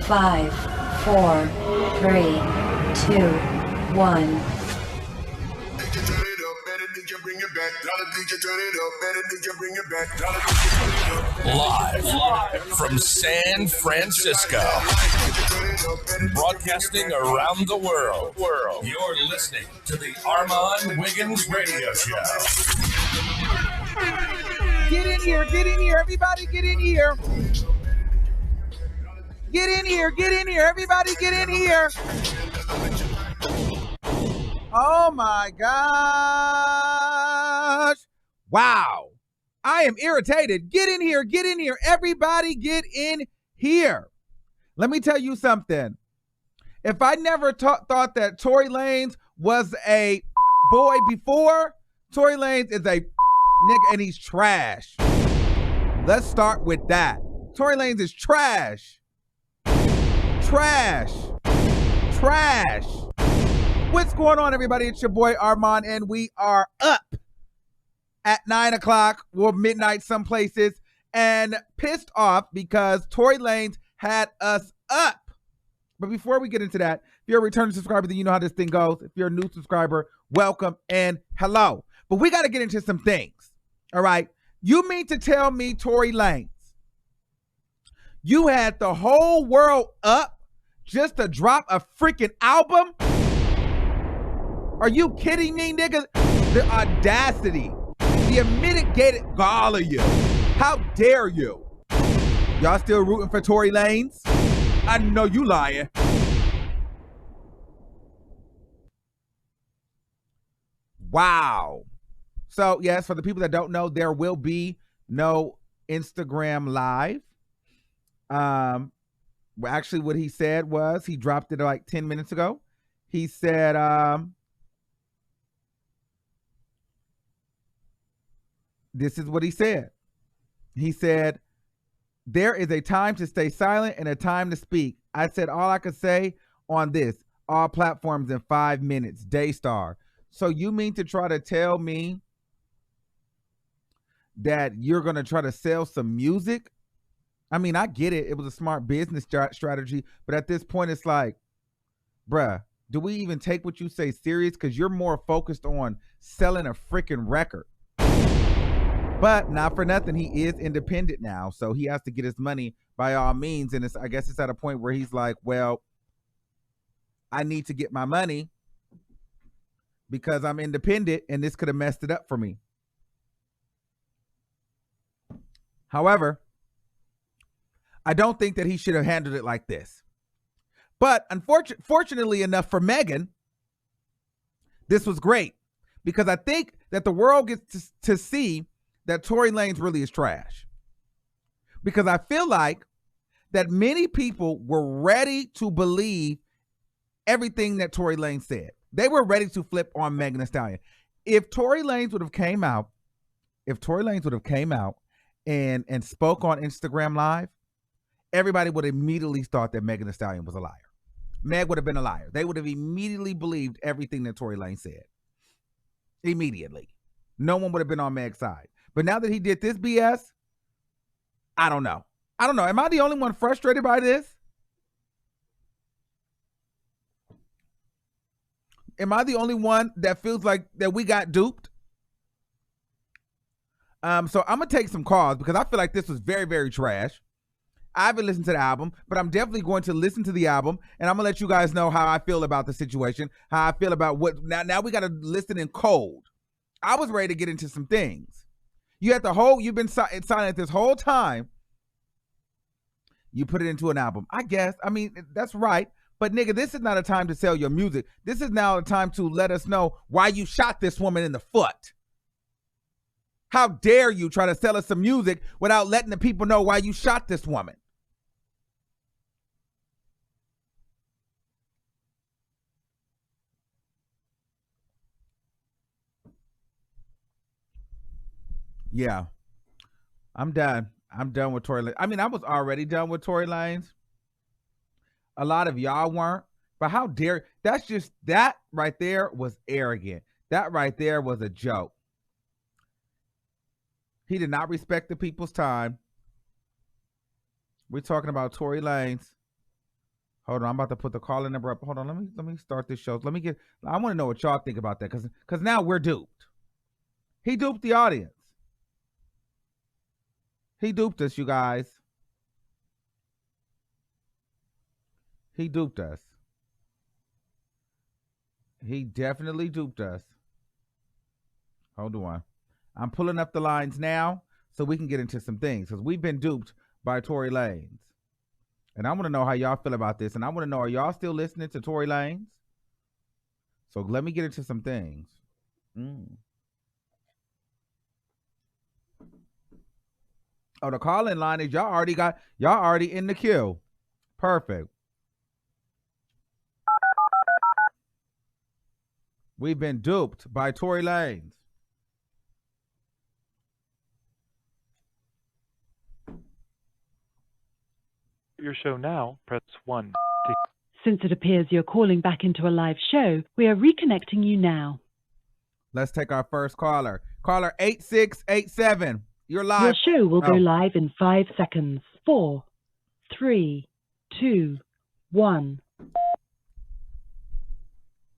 5, 4, 3, 2, 1. Live from San Francisco, broadcasting around the world. You're listening to the Armon Wiggins Radio Show. Get in here, everybody get in here. Get in here, everybody get in here. Oh my gosh. Wow. I am irritated. Get in here, everybody get in here. Let me tell you something. If I never thought that Tory Lanez was a boy before, Tory Lanez is a nigga and he's trash. Let's start with that. Tory Lanez is trash. Trash. What's going on, everybody? It's your boy Armon, and we are up at 9 o'clock or midnight some places and pissed off because Tory Lanez had us up. But before we get into that, if you're a returning subscriber, then you know how this thing goes. If you're a new subscriber, welcome and hello. But we got to get into some things, all right? You mean to tell me, Tory Lanez, you had the whole world up just to drop a freaking album? Are you kidding me, nigga? The audacity, the unmitigated gall of you. How dare you? Y'all still rooting for Tory Lanez? I know you lying. Wow. So, yes, for the people that don't know, there will be no Instagram Live. Actually, what he said was, he dropped it like 10 minutes ago. He said, this is what he said. He said, there is a time to stay silent and a time to speak. I said all I could say on this, all platforms in 5 minutes, Daystar. So you mean to try to tell me that you're going to try to sell some music? I mean, I get it. It was a smart business strategy. But at this point, it's like, bruh, do we even take what you say serious? Because you're more focused on selling a freaking record. But not for nothing, he is independent now. So he has to get his money by all means. And I guess it's at a point where he's like, well, I need to get my money because I'm independent and this could have messed it up for me. However, I don't think that he should have handled it like this. But fortunately enough for Megan, this was great because I think that the world gets to see that Tory Lanez really is trash. Because I feel like that many people were ready to believe everything that Tory Lanez said. They were ready to flip on Megan Thee Stallion. If Tory Lanez would have came out, and spoke on Instagram Live, everybody would immediately thought that Megan Thee Stallion was a liar. Meg would have been a liar. They would have immediately believed everything that Tory Lanez said. Immediately. No one would have been on Meg's side. But now that he did this BS, I don't know. Am I the only one frustrated by this? Am I the only one that feels like that we got duped? So I'm going to take some calls because I feel like this was very, very trash. I haven't listened to the album, but I'm definitely going to listen to the album, and I'm going to let you guys know how I feel about the situation, how I feel about what. Now we got to listen in cold. I was ready to get into some things. You've been silent this whole time. You put it into an album. I guess. I mean, that's right. But nigga, this is not a time to sell your music. This is now a time to let us know why you shot this woman in the foot. How dare you try to sell us some music without letting the people know why you shot this woman? Yeah, I'm done. I'm done with Tory Lanez. I mean, I was already done with Tory Lanez. A lot of y'all weren't, but how dare, that right there was arrogant. That right there was a joke. He did not respect the people's time. We're talking about Tory Lanez Hold on, I'm about to put the calling number up. Hold on, let me start this show. I want to know what y'all think about that, because now we're duped. He duped the audience. He duped us, you guys. He duped us. He definitely duped us. Hold on. I'm pulling up the lines now so we can get into some things, because we've been duped by Tory Lanez. And I want to know how y'all feel about this. And I want to know, are y'all still listening to Tory Lanez? So let me get into some things. Oh, the call-in line is y'all already in the queue. Perfect. We've been duped by Tory Lanez. Your show now, press 1. Since it appears you're calling back into a live show, we are reconnecting you now. Let's take our first caller. Caller 8687. You're live. Your show will go live in 5 seconds. 4, 3, 2, 1.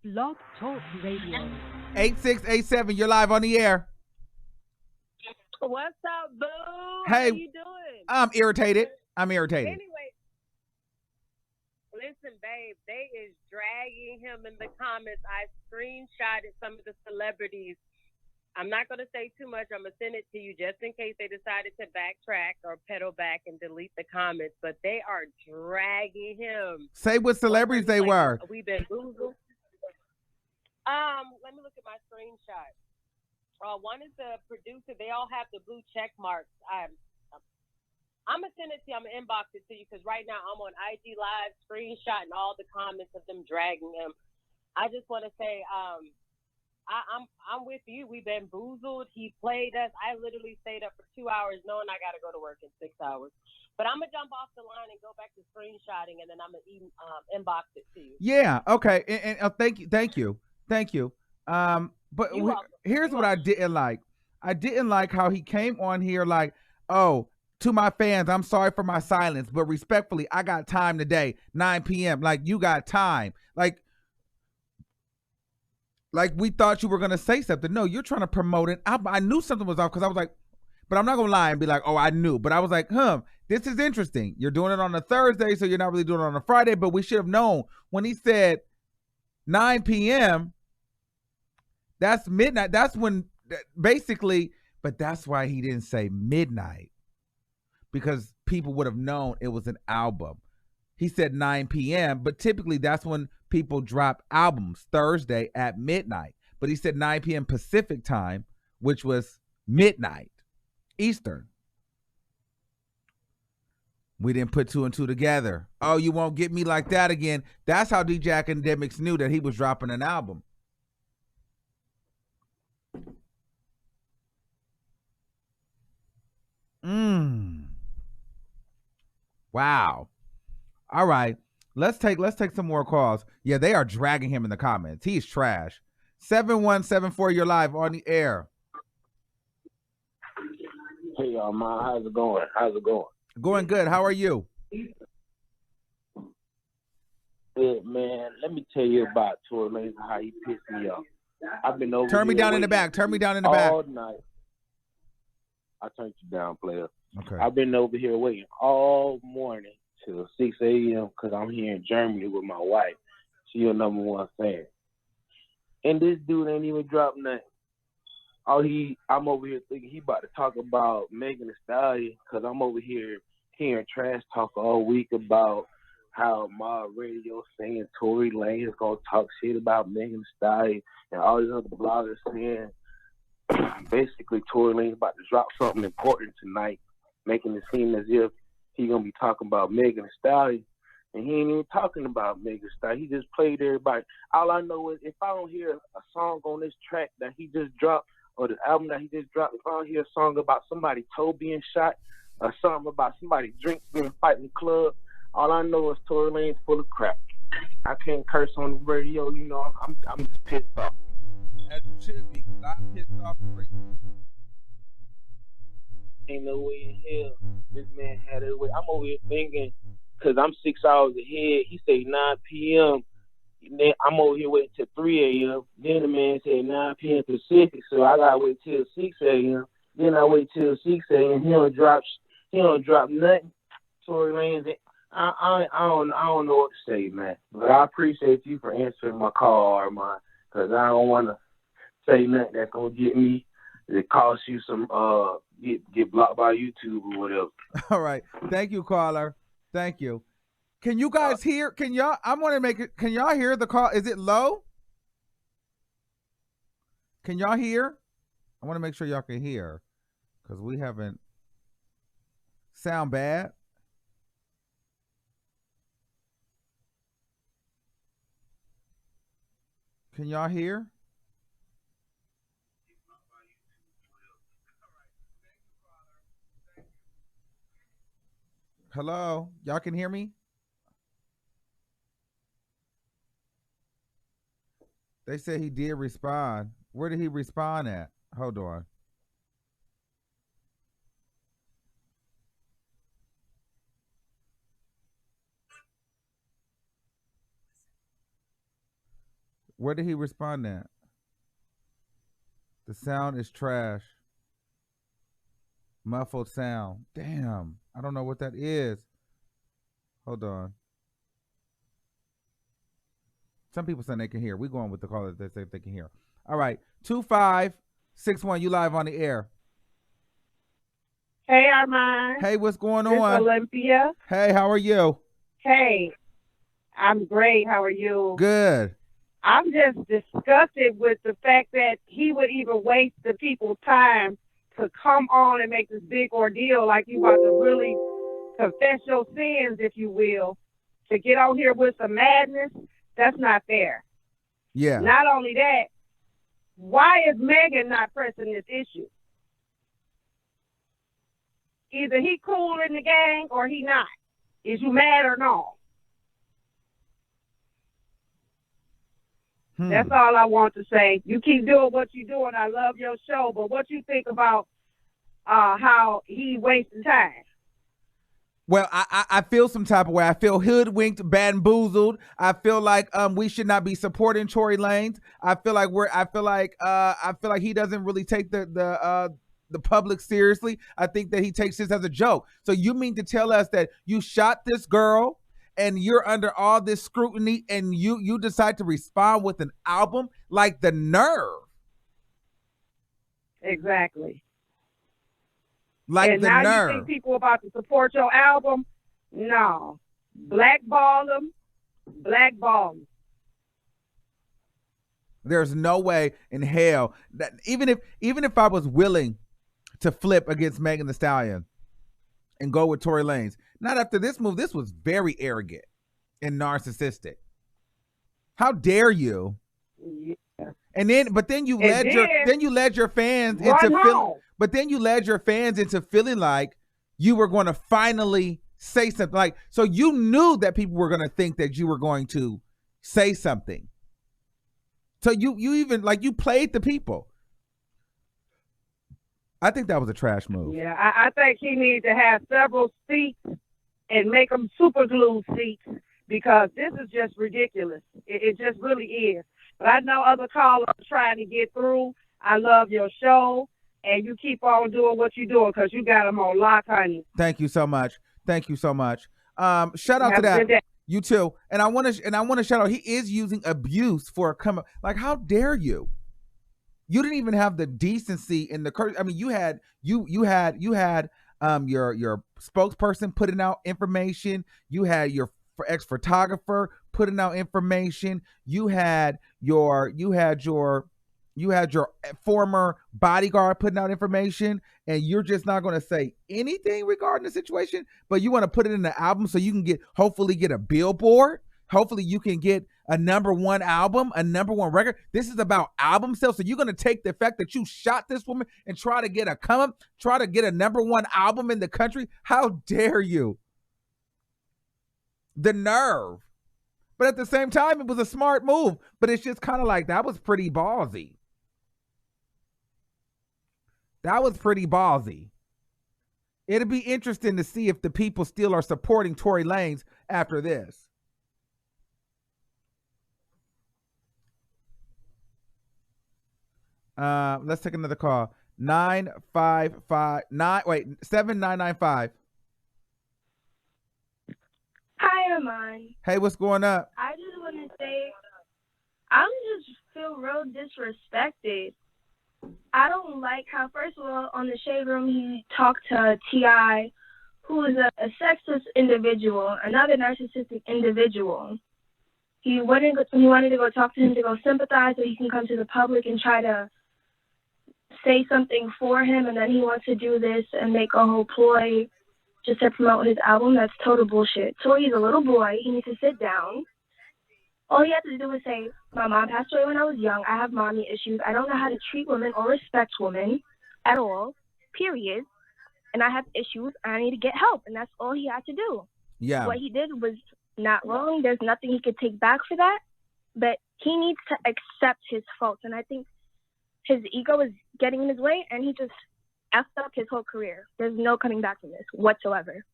Blog Talk Radio. 8687. You're live on the air. What's up, boo? Hey, how you doing? I'm irritated. Anyway, listen, babe, they is dragging him in the comments. I screenshotted some of the celebrities. I'm not going to say too much. I'm going to send it to you just in case they decided to backtrack or pedal back and delete the comments. But they are dragging him. Say what celebrities they were. We've been Google. Let me look at my screenshot. One is the producer. They all have the blue check marks. I'm going to send it to you. I'm going to inbox it to you because right now I'm on IG Live screenshotting all the comments of them dragging him. I just want to say I'm with you. We bamboozled. He played us. I literally stayed up for 2 hours knowing I got to go to work in 6 hours. But I'm going to jump off the line and go back to screenshotting, and then I'm going to inbox it to you. Yeah, okay. And thank you. But here's what I didn't like. I didn't like how he came on here like, oh, to my fans, I'm sorry for my silence, but respectfully, I got time today, 9 p.m. Like, you got time. Like we thought you were going to say something. No, you're trying to promote it. I knew something was off because I was like, but I'm not going to lie and be like, oh, I knew. But I was like, this is interesting. You're doing it on a Thursday, so you're not really doing it on a Friday, but we should have known. When he said 9 p.m., that's midnight. That's when, basically, but that's why he didn't say midnight. Because people would have known it was an album. He said 9 p.m., but typically that's when people drop albums, Thursday at midnight. But he said 9 p.m. Pacific time, which was midnight Eastern. We didn't put 2 and 2 together. Oh, you won't get me like that again. That's how DJ Academics knew that he was dropping an album. Wow. All right. Let's take some more calls. Yeah, they are dragging him in the comments. He's trash. 7174, you're live on the air. Hey, Armon, how's it going? Going good. How are you? Good, man. Let me tell you about Tory Lanez and how he pissed me off. I've been over Turn me down in the back. All night. I turned you down, player. Okay. I've been over here waiting all morning till 6 a.m. because I'm here in Germany with my wife. She your number one fan. And this dude ain't even dropped nothing. I'm over here thinking he about to talk about Megan Thee Stallion because I'm over here hearing trash talk all week about how my radio saying Tory Lanez is going to talk shit about Megan Thee Stallion and all these other bloggers saying basically Tory Lanez about to drop something important tonight, making it seem as if he going to be talking about Megan Thee Stallion. And he ain't even talking about Megan Thee Stallion. He just played everybody. All I know is if I don't hear a song on this track that he just dropped or the album that he just dropped, if I don't hear a song about somebody toe being shot or something about somebody drink being fight in the club, all I know is Tory Lanez full of crap. I can't curse on the radio, you know. I'm just pissed off. As you should be, because I'm pissed off for you. Ain't no way in hell this man had it away. I'm over here thinking because I'm 6 hours ahead. He said 9 p.m. Then I'm over here waiting till 3 a.m. Then the man said 9 p.m. Pacific, so I gotta wait till 6 a.m. Then I wait till 6 a.m. He don't drop nothing. Tory Lanez. I don't know what to say, man. But I appreciate you for answering my call, Armon, because I don't want to say nothing that's gonna get me to cost you some get blocked by YouTube or whatever. All right. Thank you, caller. Thank you. Can you guys hear? Can y'all? I want to make it. Can y'all hear the call? Is it low? Can y'all hear? I want to make sure y'all can hear because we haven't sound bad. Can y'all hear? Hello? Y'all can hear me? They said he did respond. Where did he respond at? Hold on. Where did he respond at? The sound is trash. Muffled sound. Damn. I don't know what that is. Hold on. Some people saying they can hear. We're going with the caller that say they can hear. All right. 2561, you live on the air. Hey, Armon. Hey, what's going It's on? Olympia. Hey, how are you? Hey, I'm great. How are you? Good. I'm just disgusted with the fact that he would even waste the people's time to come on and make this big ordeal like you about to really confess your sins, if you will, to get on here with some madness. That's not fair. Yeah. Not only that, why is Megan not pressing this issue? Either he cool in the gang or he not. Is you mad or no? That's all I want to say. You keep doing what you're doing. I love your show, but what you think about how he wasting time? Well, I feel some type of way. I feel hoodwinked, bamboozled. I feel like we should not be supporting Tory Lanez. I feel like he doesn't really take the public seriously. I think that he takes this as a joke. So you mean to tell us that you shot this girl and you're under all this scrutiny and you decide to respond with an album? Like, the nerve. Exactly. Like, and the now nerve. You think people about to support your album? No. Blackball them. Blackball them. There's no way in hell that even if I was willing to flip against Megan Thee Stallion and go with Tory Lanez, not after this move. This was very arrogant and narcissistic. How dare you? Yeah. But then you led your fans into feeling like you were going to finally say something. Like, so you knew that people were going to think that you were going to say something. So you even like you played the people. I think that was a trash move. Yeah, I think he needs to have several seats and make them super glue seats because this is just ridiculous. It just really is. But I know other callers are trying to get through. I love your show, and you keep on doing what you're doing because you got them on lock, honey. Thank you so much. Thank you so much. Shout out to that. You too. And I want to shout out. He is using abuse for a come. Like, how dare you? You didn't even have the decency in the courage. I mean, you had your spokesperson putting out information. You had your ex-photographer putting out information. You had your former bodyguard putting out information, and you're just not going to say anything regarding the situation, but you want to put it in the album so you can hopefully get a billboard. Hopefully you can get a #1 album, a #1 record. This is about album sales. So you're going to take the fact that you shot this woman and try to get a #1 album in the country? How dare you? The nerve. But at the same time, it was a smart move. But it's just kind of like, that was pretty ballsy. That was pretty ballsy. It'll be interesting to see if the people still are supporting Tory Lanez after this. Let's take another call. 7995. Hi, Armon. Hey, what's going up? I just want to say, I just feel real disrespected. I don't like how, first of all, on the Shade Room, he talked to T.I., who is a sexist individual, another narcissistic individual. He wanted to go talk to him to go sympathize so he can come to the public and try to say something for him, and then he wants to do this and make a whole ploy just to promote his album. That's total bullshit. Tory's a little boy. He needs to sit down. All he has to do is say, my mom passed away when I was young. I have mommy issues. I don't know how to treat women or respect women at all, period. And I have issues. I need to get help. And that's all he had to do. Yeah. What he did was not wrong. There's nothing he could take back for that. But he needs to accept his faults. And I think his ego is getting in his way, and he just effed up his whole career. There's no coming back from this whatsoever.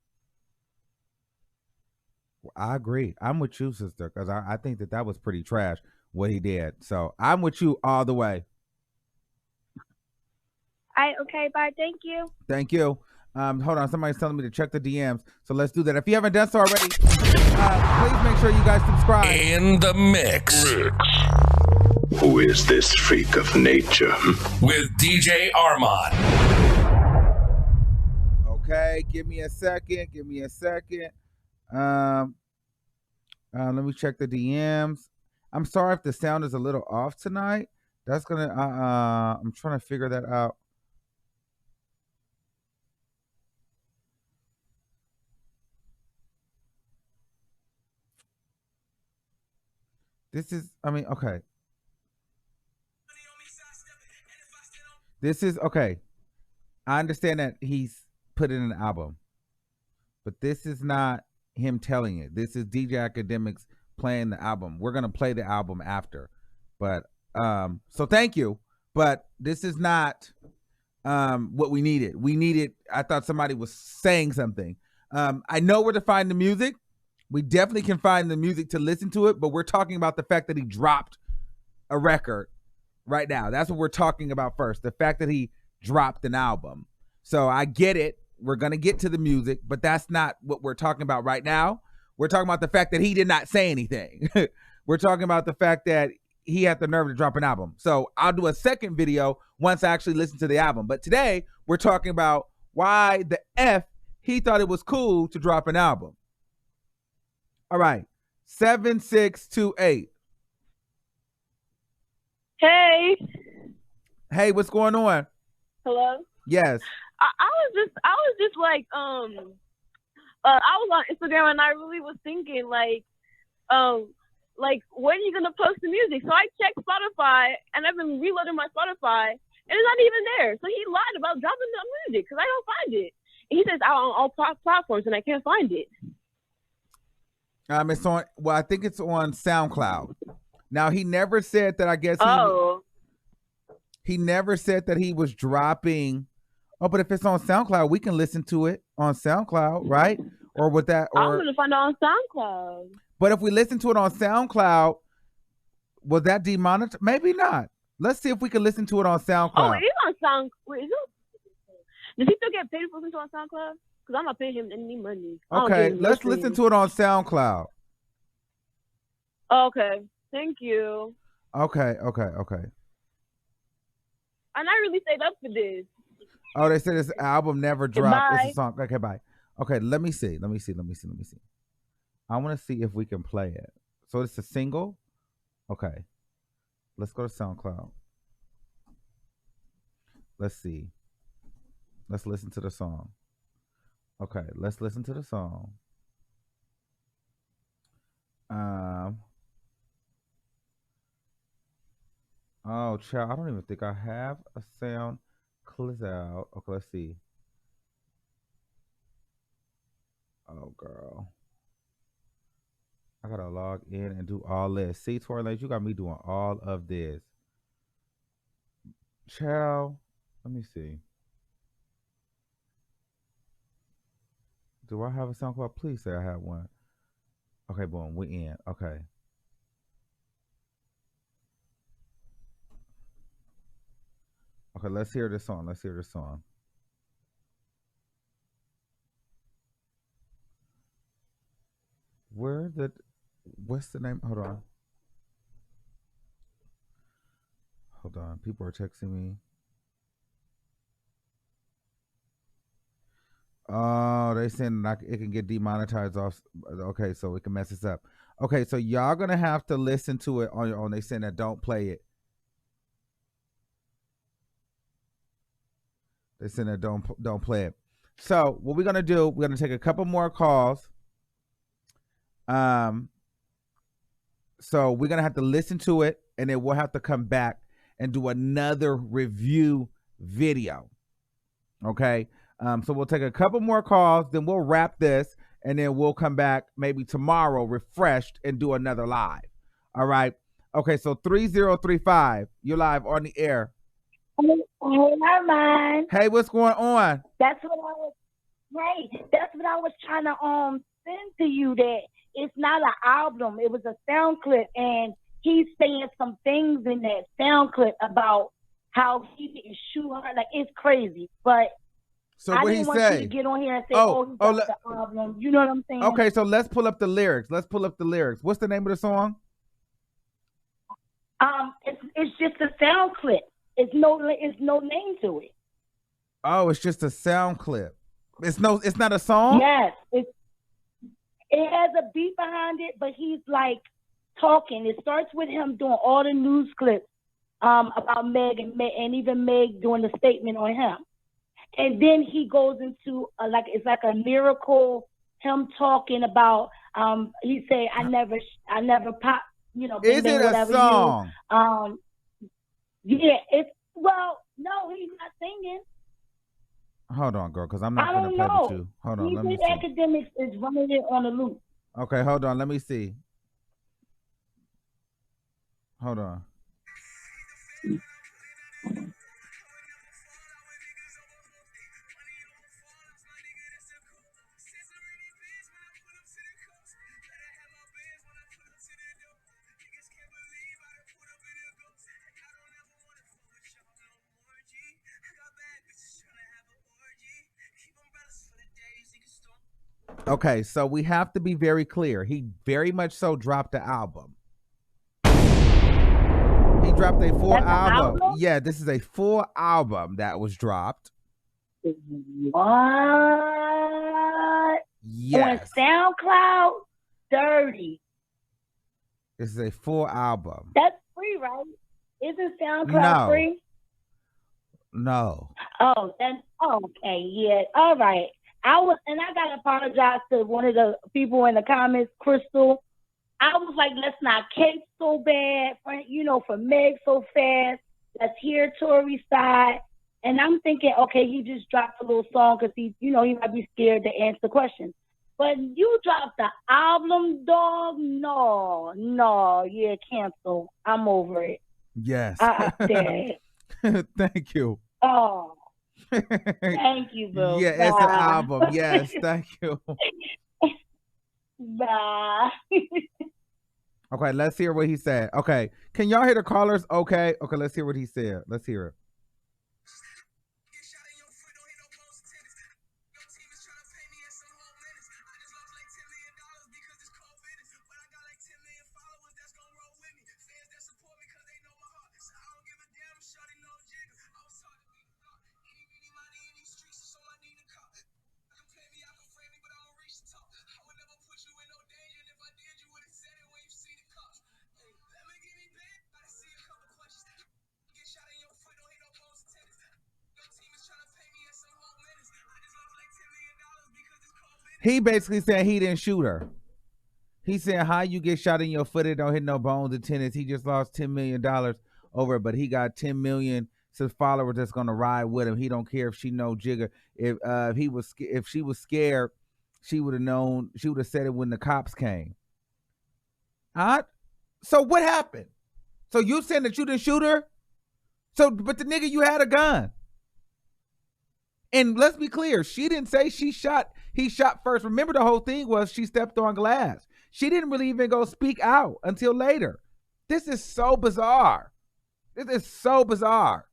I agree. I'm with you, sister, because I think that was pretty trash what he did. So I'm with you all the way. Okay, bye. Thank you. Thank you. Hold on. Somebody's telling me to check the DMs. So let's do that. If you haven't done so already, please make sure you guys subscribe. In the mix. Who is this freak of nature? With DJ Armon. Okay, give me a second. Let me check the DMs. I'm sorry if the sound is a little off tonight. That's gonna I'm trying to figure that out. Okay. This is okay. I understand that he's put in an album, but this is not him telling it. This is DJ Academics playing the album. We're gonna play the album after, but so thank you. But this is not what we needed. I thought somebody was saying something. I know where to find the music. We definitely can find the music to listen to it, but we're talking about the fact that he dropped a record right now. That's what we're talking about first. The fact that he dropped an album. So I get it. We're going to get to the music, but that's not what we're talking about right now. We're talking about the fact that he did not say anything. We're talking about the fact that he had the nerve to drop an album. So I'll do a second video once I actually listen to the album. But today we're talking about why the F he thought it was cool to drop an album. All right. 7628. Hey. Hey, what's going on? Hello. Yes. I was just like I was on Instagram and I really was thinking like when are you gonna post the music? So I checked Spotify and I've been reloading my Spotify and it's not even there. So he lied about dropping the music because I don't find it. And he says out on all platforms and I can't find it. It's on. Well, I think it's on SoundCloud. Now he never said that. I guess. He never said that he was dropping. Oh, but if it's on SoundCloud, we can listen to it on SoundCloud, right? Or with that, or I'm gonna find it on SoundCloud. But if we listen to it on SoundCloud, will that demonetize? Maybe not. Let's see if we can listen to it on SoundCloud. Oh, it is on Sound. Wait, is it? Does he still get paid for listening to it on SoundCloud? Because I'm not paying him any money. Okay, let's listen to it on SoundCloud. Okay, thank you. Okay. And I really stayed up for this. Oh, they said this album never dropped. Bye. It's a song. Okay, bye. Okay, let me see. I want to see if we can play it. So it's a single? Okay. Let's go to SoundCloud. Let's see. Let's listen to the song. Okay, let's listen to the song. Oh, child, I don't even think I have a sound clip out. Okay, let's see. Oh, girl. I gotta log in and do all this. See, Tory Lanez, you got me doing all of this. Child, let me see. Do I have a SoundCloud? Please say I have one. Okay, boom. We in. Okay. Okay, let's hear this song. Let's hear this song. What's the name? Hold on. Hold on. People are texting me. Oh, they saying like it can get demonetized off. Okay, so it can mess us up. Okay, so y'all gonna have to listen to it on your own. They saying that don't play it. They saying that don't play it. So what we're gonna do? We're gonna take a couple more calls. So we're gonna have to listen to it, and then we'll have to come back and do another review video. Okay. So we'll take a couple more calls, then we'll wrap this, and then we'll come back maybe tomorrow refreshed and do another live. All right. Okay, so 3035, you're live on the air. Hey, Armon. Hey, what's going on? That's what I was trying to send to you, that it's not an album. It was a sound clip, and he's saying some things in that sound clip about how he didn't shoot her. Like, it's crazy, but so I what didn't he want say? you to get on here and say, he got the album. You know what I'm saying? Okay, so let's pull up the lyrics. What's the name of the song? It's just a sound clip. It's no name to it. Oh, it's just a sound clip. It's not a song? Yes, it has a beat behind it, but he's like talking. It starts with him doing all the news clips about Meg and even Meg doing the statement on him. And then he goes into it's like a lyrical, him talking about he say I never pop, you know. Is it a song? Yeah, no, he's not singing. Hold on, girl, because I'm not gonna play with you. Hold on, let me see. Academics is running it on a loop. Okay, hold on, let me see. Hold on. Okay, so we have to be very clear. He very much so dropped the album. He dropped a full album. Yeah, this is a full album that was dropped. What? Yes. On SoundCloud, dirty. This is a full album. That's free, right? Isn't SoundCloud free? No. Oh, then okay, yeah. All right. I gotta apologize to one of the people in the comments, Crystal. I was like, let's not cake so bad, for Meg so fast. Let's hear Tory's side. And I'm thinking, okay, he just dropped a little song because he might be scared to answer questions. But you dropped the album, dog? No, yeah, cancel. I'm over it. Yes. Thank you. Oh. Thank you, bro. Yeah, it's an album. Yes, thank you. Bye. Okay, let's hear what he said. Okay, can y'all hear the callers? Okay, let's hear what he said. Let's hear it. He basically said he didn't shoot her. He said, how you get shot in your foot, it don't hit no bones and tennis. He just lost $10 million over it, but he got 10 million followers that's gonna ride with him. He don't care if she know Jigga. If she was scared, she would have known. She would have said it when the cops came. So what happened? So you saying that you didn't shoot her? So, but the nigga, you had a gun. And let's be clear, she didn't say he shot first. Remember, the whole thing was she stepped on glass. She didn't really even go speak out until later. This is so bizarre. This is so bizarre.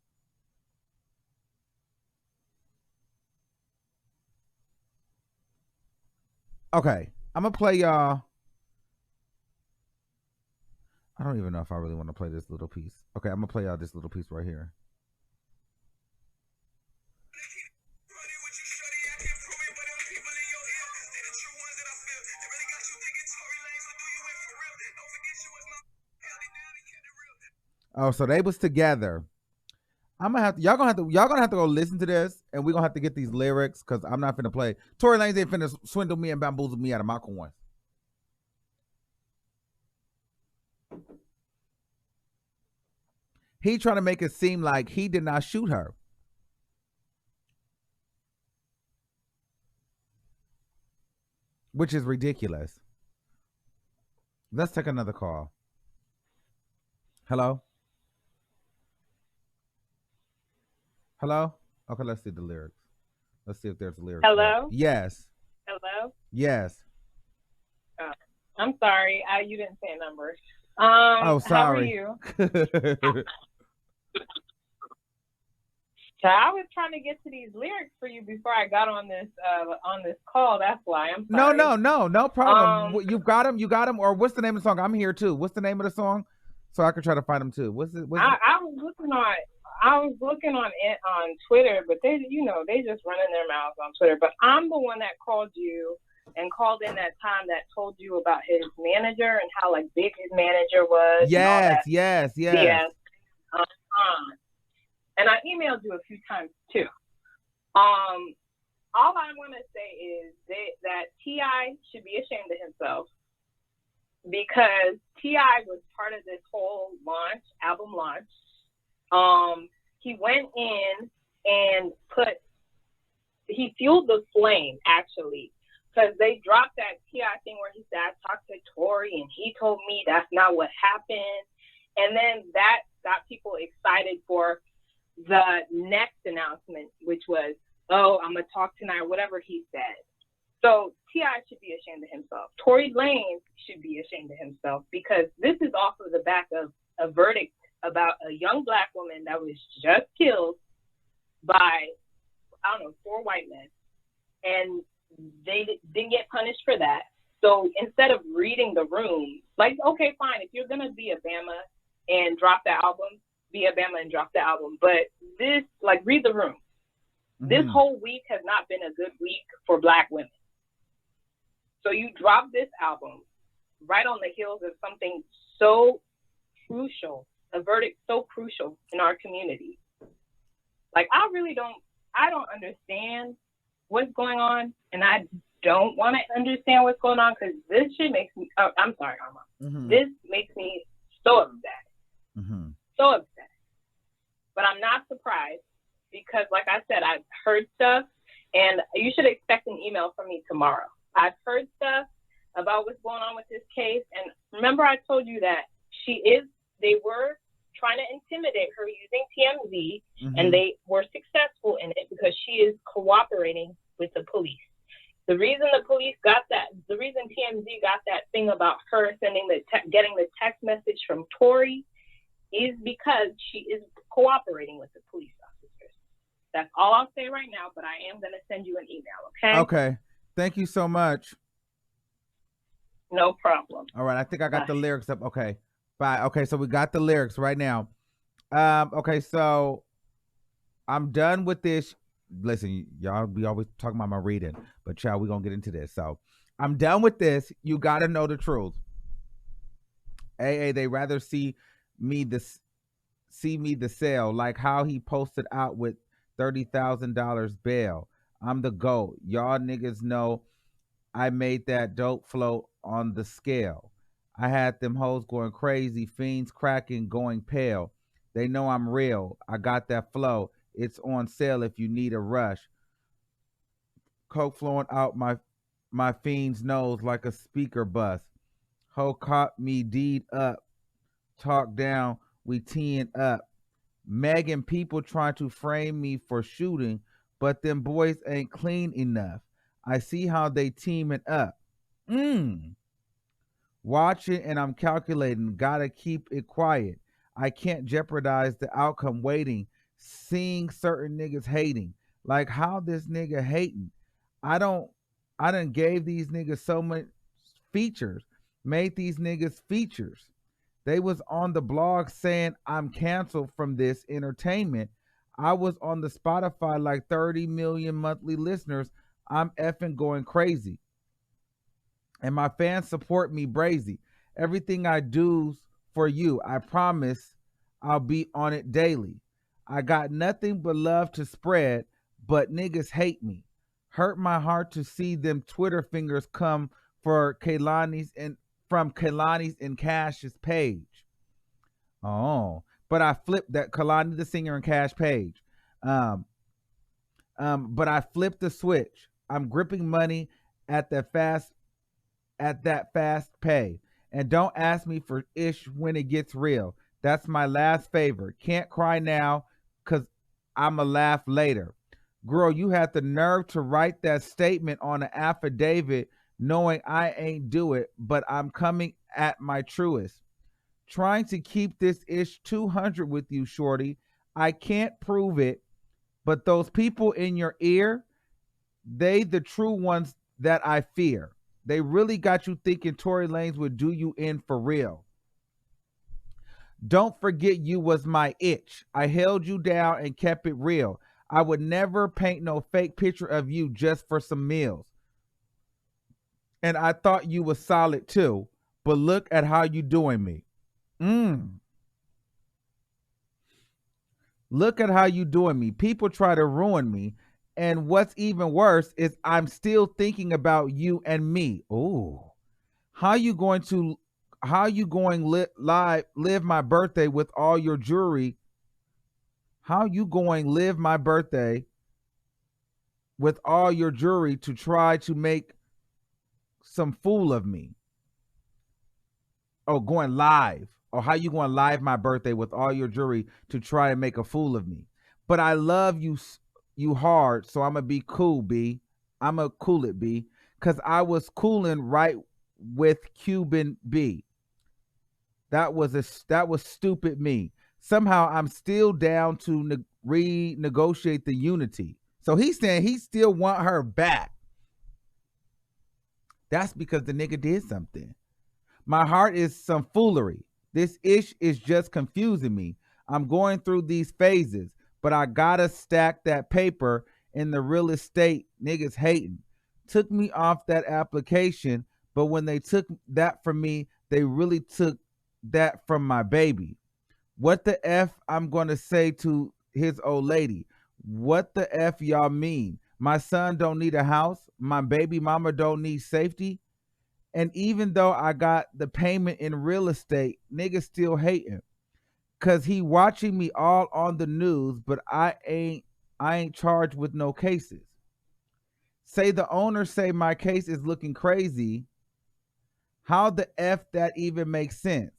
Okay, I'm gonna play y'all. I don't even know if I really want to play this little piece. Okay, I'm gonna play y'all this little piece right here. Oh, so they was together. Y'all gonna have to go listen to this, and we're gonna have to get these lyrics because I'm not finna play. Tory Lanez ain't finna swindle me and bamboozle me out of my coins. He trying to make it seem like he did not shoot her. Which is ridiculous. Let's take another call. Hello? Hello? Okay, let's see the lyrics. Let's see if there's lyrics. Hello? Yes. Hello? Yes. Oh, I'm sorry. You didn't say a number. Oh, sorry. How are you? So I was trying to get to these lyrics for you before I got on this call. That's why. I'm sorry. No problem. You got him. Or what's the name of the song? I'm here too. What's the name of the song? So I could try to find him too. I was looking on it on Twitter, but they just running their mouths on Twitter. But I'm the one that called you and called in that time that told you about his manager and how like big his manager was. Yes. And I emailed you a few times too. All I want to say is that T.I. should be ashamed of himself because T.I. was part of this whole album launch. He went in and he fueled the flame actually, because they dropped that T.I. thing where he said, I talked to Tory and he told me that's not what happened. And then that got people excited for the next announcement, which was, oh, I'm going to talk tonight, or whatever he said. So T.I. should be ashamed of himself. Tory Lanez should be ashamed of himself because this is off of the back of a verdict about a young black woman that was just killed by, 4 white men. And they didn't get punished for that. So instead of reading the room, like, okay, fine, if you're going to be a Bama and drop the album, be a Bama and drop the album. But this, like, read the room. Mm-hmm. This whole week has not been a good week for black women. So you drop this album right on the heels of something so crucial, a verdict so crucial in our community. Like, I don't understand what's going on, and I don't want to understand what's going on because this shit makes me, I'm sorry, Armon. Mm-hmm. This makes me so upset. Mm-hmm. So upset. But I'm not surprised because, like I said, I've heard stuff, and you should expect an email from me tomorrow. I've heard stuff about what's going on with this case, and remember I told you that they were trying to intimidate her using TMZ, mm-hmm. and they were successful in it because she is cooperating with the police. The reason the reason TMZ got that thing about her sending getting the text message from Tory is because she is cooperating with the police officers. That's all I'll say right now, but I am going to send you an email, okay? Okay. Thank you so much. No problem. All right. I think I got the lyrics up. Okay. Bye. Okay. So we got the lyrics right now. Okay. So I'm done with this. Listen, y'all be always talking about my reading, but child, we're going to get into this. So I'm done with this. You got to know the truth. They rather see me the sale, like how he posted out with $30,000 bail. I'm the GOAT. Y'all niggas know I made that dope float on the scale. I had them hoes going crazy, fiends cracking, going pale. They know I'm real. I got that flow. It's on sale if you need a rush. Coke flowing out my fiend's nose like a speaker bus. Ho caught me deed up. Talk down, we teeing up. Megan, people trying to frame me for shooting, but them boys ain't clean enough. I see how they teaming up. Watching and I'm calculating. Gotta keep it quiet. I can't jeopardize the outcome waiting. Seeing certain niggas hating. Like how this nigga hating. I done gave these niggas so much features. Made these niggas features. They was on the blog saying I'm canceled from this entertainment. I was on the Spotify like 30 million monthly listeners. I'm effing going crazy. And my fans support me brazy. Everything I do's for you. I promise I'll be on it daily. I got nothing but love to spread, but niggas hate me. Hurt my heart to see them Twitter fingers come for Kaylani's and from Kaylani's and Cash's page. Oh, but I flipped that Kalani the singer and Cash page. But I flipped the switch. I'm gripping money at that fast pay. And don't ask me for ish when it gets real. That's my last favor. Can't cry now because I'ma laugh later. Girl, you had the nerve to write that statement on an affidavit knowing I ain't do it, but I'm coming at my truest. Trying to keep this ish 200 with you, shorty. I can't prove it, but those people in your ear, they the true ones that I fear. They really got you thinking Tory Lanez would do you in for real. Don't forget you was my itch. I held you down and kept it real. I would never paint no fake picture of you just for some meals. And I thought you was solid too, but look at how you doing me. Look at how you doing me. People try to ruin me. And what's even worse is I'm still thinking about you and me. Ooh. How you going live my birthday with all your jewelry? How you going live my birthday with all your jewelry to try to make some fool of me? Oh, going live. Or how you going live my birthday with all your jewelry to try and make a fool of me? But I love you hard, so I'm gonna be cool, B. I'm gonna cool it, B. Cause I was cooling right with Cuban B. That was stupid me. Somehow I'm still down to renegotiate the unity. So he's saying he still want her back. That's because the nigga did something. My heart is some foolery. This ish is just confusing me. I'm going through these phases, but I gotta stack that paper in the real estate. Niggas hating. Took me off that application, but when they took that from me, they really took that from my baby. What the F I'm gonna say to his old lady? What the F y'all mean? My son don't need a house. My baby mama don't need safety. And even though I got the payment in real estate, niggas still hating. Cause he watching me all on the news, but I ain't charged with no cases. Say the owner say my case is looking crazy. How the F that even makes sense?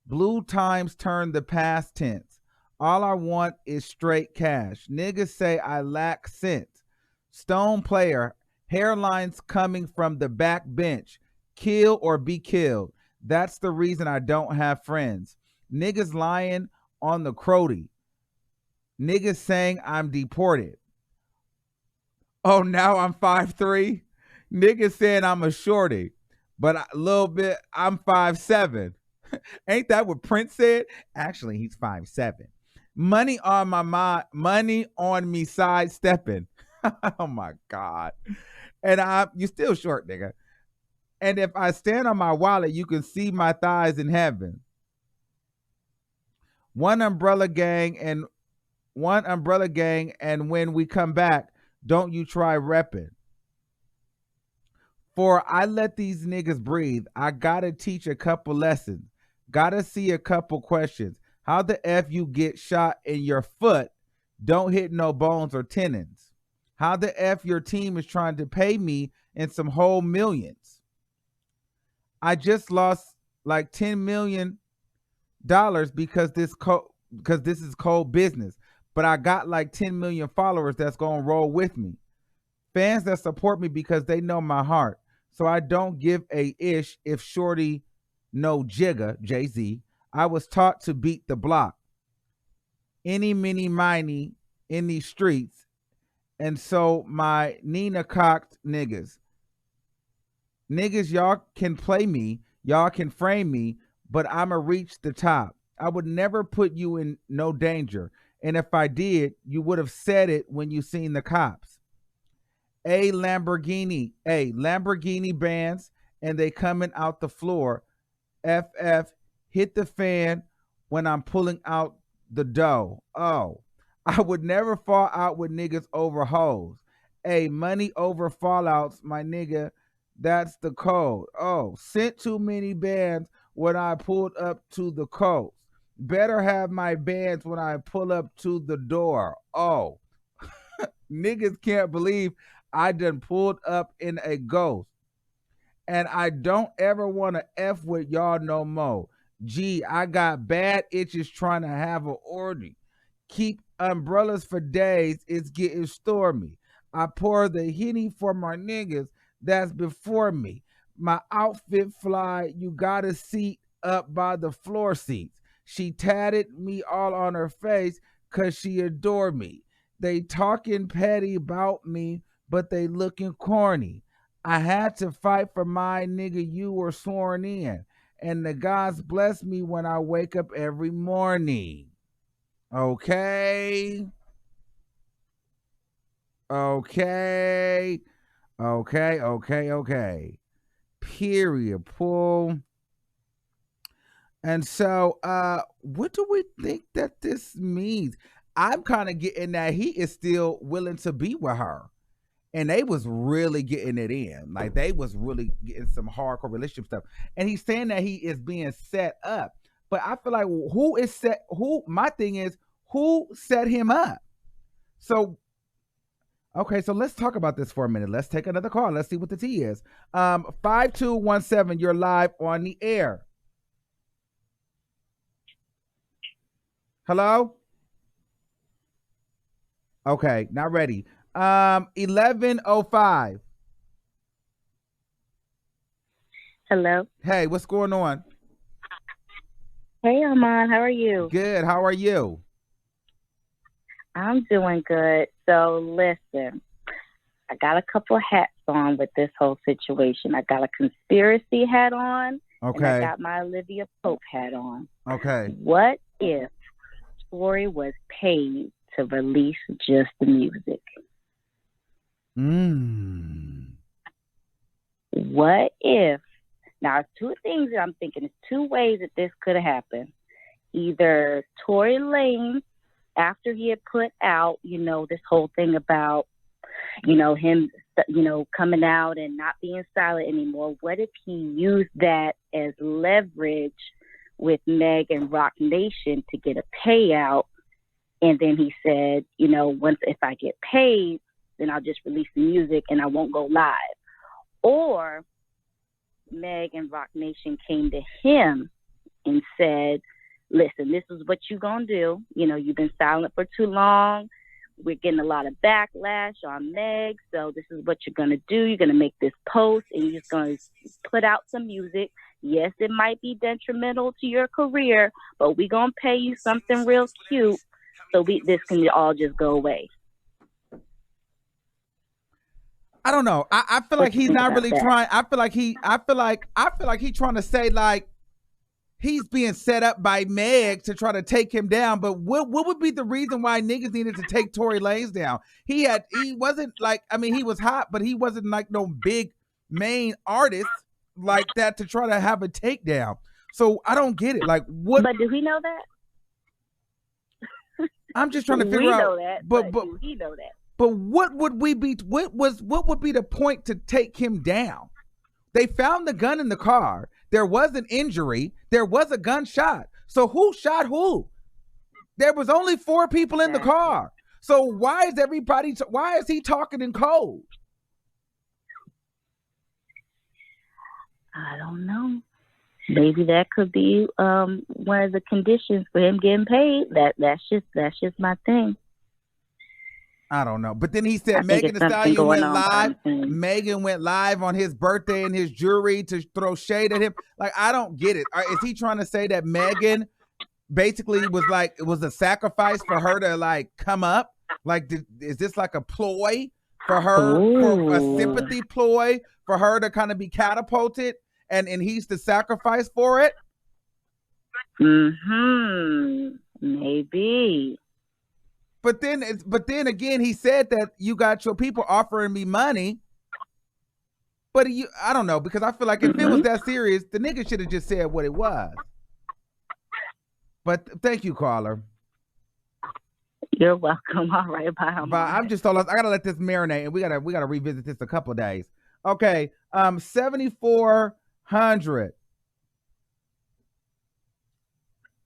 Blue times turn the past tense. All I want is straight cash. Niggas say I lack sense. Stone player, hairlines coming from the back bench. Kill or be killed. That's the reason I don't have friends. Niggas lying on the crody. Niggas saying I'm deported. Oh, now I'm 5'3". Niggas saying I'm a shorty. But a little bit, I'm 5'7". Ain't that what Prince said? Actually, he's 5'7". Money on my mind, money on me sidestepping. Oh my God. And you still short, nigga. And if I stand on my wallet, you can see my thighs in heaven. One umbrella gang, and when we come back, don't you try repping. For I let these niggas breathe. I gotta teach a couple lessons. Gotta see a couple questions. How the F you get shot in your foot, don't hit no bones or tendons. How the F your team is trying to pay me in some whole millions. I just lost like $10 million because this is cold business. but I got like 10 million followers that's gonna roll with me. Fans that support me because they know my heart. So I don't give a ish if shorty no jigga, Jay-Z. I was taught to beat the block. Any, mini, miny in these streets. And so my Nina cocked niggas. Niggas, y'all can play me. Y'all can frame me, but I'ma reach the top. I would never put you in no danger. And if I did, you would have said it when you seen the cops. Lamborghini bands, and they coming out the floor. FF, hit the fan when I'm pulling out the dough. Oh, I would never fall out with niggas over hoes. Money over fallouts, my nigga. That's the code. Oh, sent too many bands when I pulled up to the coast. Better have my bands when I pull up to the door. Oh, niggas can't believe I done pulled up in a ghost. And I don't ever want to F with y'all no more. Gee, I got bad itches trying to have an orgy. Keep umbrellas for days, it's getting stormy. I pour the Henny for my niggas that's before me. My outfit fly, you got a seat up by the floor seats. She tatted me all on her face cause she adore me. They talking petty about me, but they looking corny. I had to fight for my nigga, you were sworn in. And the gods bless me when I wake up every morning. Okay. Period, Paul. And so, what do we think that this means? I'm kind of getting that he is still willing to be with her. And they was really getting it in. Like, they was really getting some hardcore relationship stuff. And he's saying that he is being set up. But I feel like my thing is, who set him up? So, okay, so let's talk about this for a minute. Let's take another call. Let's see what the T is. 5217, you're live on the air. Hello? Okay, not ready. 1105. Hello. Hey, what's going on? Hey, Armon, how are you? Good. How are you? I'm doing good. So listen, I got a couple hats on with this whole situation. I got a conspiracy hat on. Okay. And I got my Olivia Pope hat on. Okay. What if Tory was paid to release just the music? What if, now two things that I'm thinking, there's two ways that this could have happened. Either Tory Lanez, after he had put out, this whole thing about, him, coming out and not being silent anymore. What if he used that as leverage with Meg and Rock Nation to get a payout? And then he said, once if I get paid, then I'll just release the music and I won't go live. Or Meg and Rock Nation came to him and said, listen, this is what you're going to do. You've been silent for too long. We're getting a lot of backlash on Meg. So this is what you're going to do. You're going to make this post and you're just going to put out some music. Yes, it might be detrimental to your career, but we're going to pay you something real cute so this can all just go away. I don't know. I feel like he's not really trying. I feel like he's trying to say like he's being set up by Meg to try to take him down. But what would be the reason why niggas needed to take Tory Lanez down? He wasn't like, he was hot, but he wasn't like no big main artist like that to try to have a takedown. So I don't get it. Like what? But do we know that? I'm just trying to figure out. But do we know that? But what would be the point to take him down? They found the gun in the car. There was an injury. There was a gunshot. So who shot who? There was only 4 people in the car. So why is he talking in code? I don't know. Maybe that could be one of the conditions for him getting paid. That's just my thing. I don't know. But then he said I think Megan it's Thee something Stallion going went on live. behind the scenes. Megan went live on his birthday in his jewelry to throw shade at him. Like, I don't get it. Is he trying to say that Megan basically was like, it was a sacrifice for her to like come up? Like, is this like a ploy for her, for a sympathy ploy for her to kind of be catapulted, and he's the sacrifice for it? Maybe. But then again, he said that you got your people offering me money. But I don't know, because I feel like if it was that serious, the nigga should have just said what it was. But thank you, caller. You're welcome. All right, bye. But I'm just told us I gotta let this marinate, and we gotta revisit this a couple of days. Okay, 7,400.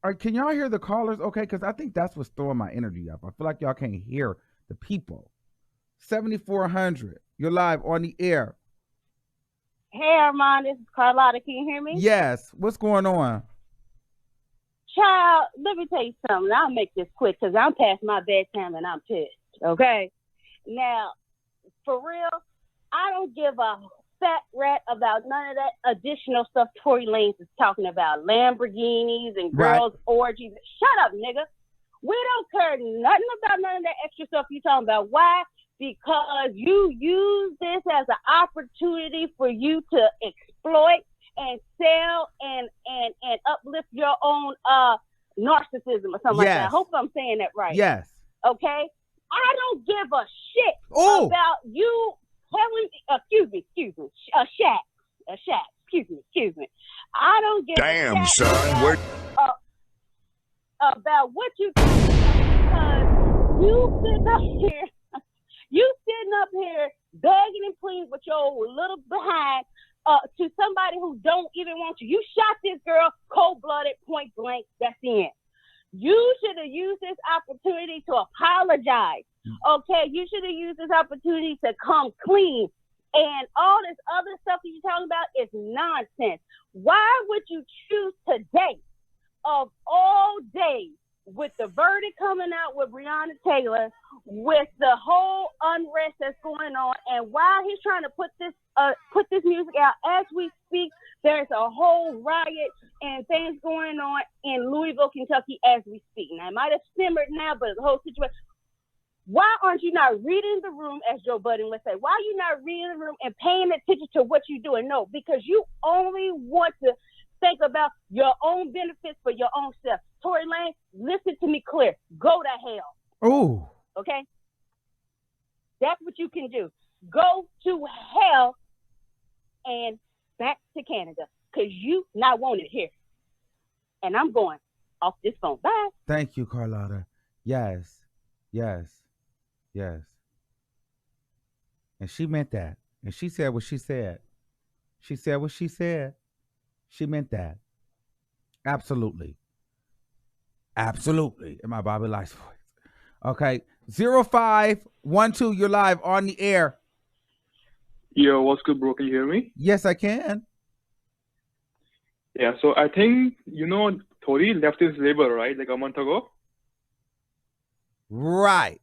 All right, can y'all hear the callers? Okay, because I think that's what's throwing my energy up. I feel like y'all can't hear the people. 7,400. You're live on the air. Hey, Armon, this is Carlotta. Can you hear me? Yes. What's going on? Child, let me tell you something. I'll make this quick because I'm past my bedtime and I'm pissed. Okay? Now, for real, I don't give a fat rat about none of that additional stuff Tory Lanez is talking about. Lamborghinis and girls' orgies. Shut up, nigga. We don't care nothing about none of that extra stuff you talking about. Why? Because you use this as an opportunity for you to exploit and sell and uplift your own narcissism or something like that. I hope I'm saying that right. Yes. Okay? I don't give a shit about you telling excuse me, I don't give Damn, a shit son. about what you talking about, because you sitting up here begging and pleading with your little behind to somebody who don't even want you. You shot this girl cold-blooded, point blank. That's the end. You should have used this opportunity to apologize. Okay, you should have used this opportunity to come clean. And all this other stuff that you're talking about is nonsense. Why would you choose today, of all days, with the verdict coming out with Breonna Taylor, with the whole unrest that's going on, and while he's trying to put this music out as we speak, there's a whole riot and things going on in Louisville, Kentucky as we speak. Now, it might have simmered now, but the whole situation. Why aren't you not reading the room, as Joe Budden would say? Why are you not reading the room and paying attention to what you're doing? No, because you only want to think about your own benefits for your own self. Tory Lanez, listen to me clear. Go to hell. Oh. Okay? That's what you can do. Go to hell and back to Canada, because you not wanted here. And I'm going off this phone. Bye. Thank you, Carlotta. Yes. And she meant that. And she said what she said. She said what she said. She meant that. Absolutely. In my Bobby Lice voice. Okay. 0512, you're live on the air. Yo, what's good, bro? Can you hear me? Yes, I can. Yeah, so I think, Tory left his label, right? Like a month ago? Right.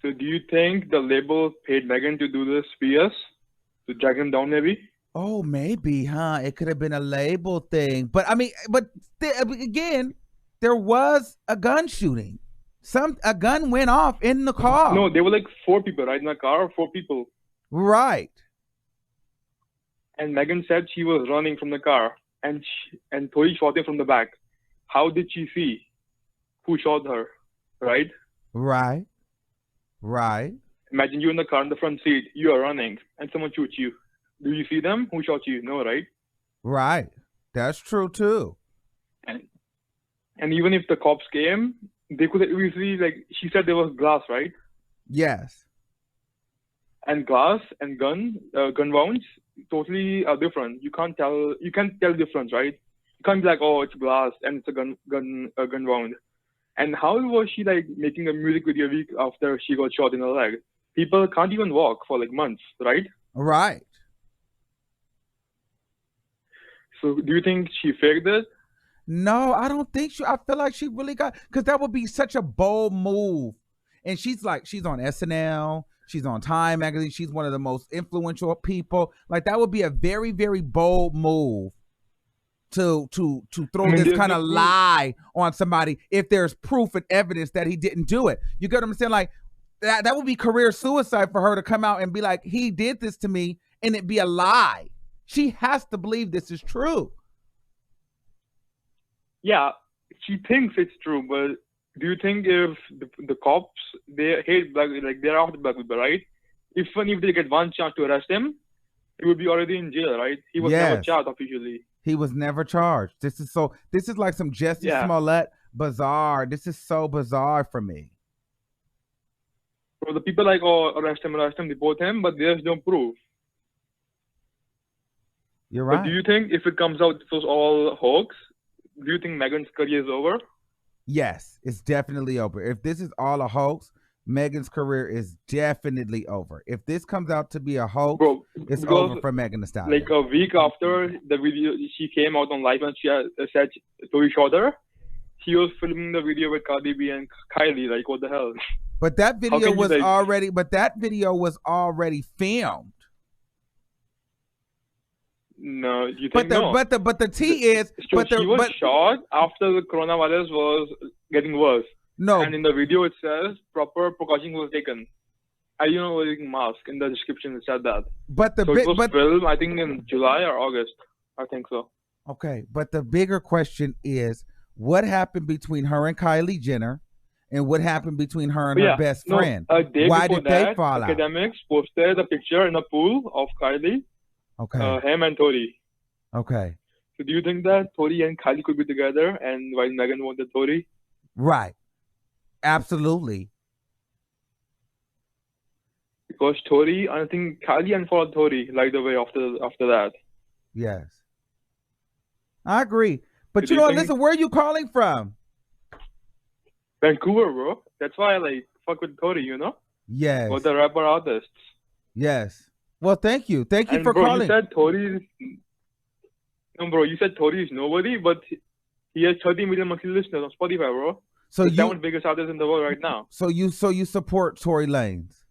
So do you think the label paid Megan to do this BS? To drag him down, maybe? Oh, maybe, huh? It could have been a label thing. But, again, there was a gun shooting. A gun went off in the car. No, there were like 4 people, right? In the car, 4 people. Right. And Megan said she was running from the car. And Tory shot him from the back. How did she see who shot her, right? Right. Imagine you in the car in the front seat. You are running, and someone shoots you. Do you see them? Who shot you? No, right? Right. That's true too. And even if the cops came, they could easily, like she said, there was glass, right? Yes. And glass and gun rounds totally are different. You can't tell difference, right? You can't be like, oh, it's glass and it's a gun round. And how was she like making a music video a week after she got shot in the leg? People can't even walk for like months, right? Right. So do you think she faked it? No, I don't think I feel like she really because that would be such a bold move. And she's on SNL, she's on Time magazine, she's one of the most influential people. Like, that would be a very, very bold move to throw this kind of lie on somebody if there's proof and evidence that he didn't do it. You get what I'm saying? Like, that would be career suicide for her to come out and be like, he did this to me, and it be a lie. She has to believe this is true. Yeah, she thinks it's true, but do you think if the cops, they hate black, like they're after black people, right? Even if they get one chance to arrest him, he would be already in jail, right? He was never charged officially. He was never charged. This is like some Jesse Smollett bizarre. This is so bizarre for me. So the people like, oh, arrest him, deport him, but there's no proof. You're right. But do you think if it comes out it was all hoax, do you think Meghan's career is over? Yes, it's definitely over. If this is all a hoax, Meghan's career is definitely over. If this comes out to be a hoax, it's over for Megan Thee Stallion. Like a week after the video, she came out on live and she said Tory shot her. She was filming the video with Cardi B and Kylie. Like, what the hell? But that video was already filmed. No, you think but the tea is, she was shot after the coronavirus was getting worse. No, and in the video it says proper precaution was taken. I didn't know wearing mask. In the description it said that. But it was filmed, I think, in July or August. I think so. Okay, but the bigger question is, what happened between her and Kylie Jenner, and what happened between her and her best friend? Why did they fall out? Academics posted a picture in a pool of Kylie, him and Tory. Okay. So do you think that Tory and Kylie could be together, and while Meghan wanted Tory? Right. Absolutely. Because Tory, I think Kylie unfollowed Tory right away after that. Yes. I agree. But you know what? Listen, where are you calling from? Vancouver, bro. That's why I fuck with Tory, you know? Yes. Or the rapper artists. Yes. Well, thank you. Thank you for bro, calling. You said Tory you said Tory is nobody, but he has 30 million monthly listeners on Spotify, bro. So the seventh biggest artist in the world right now. So you support Tory Lanez?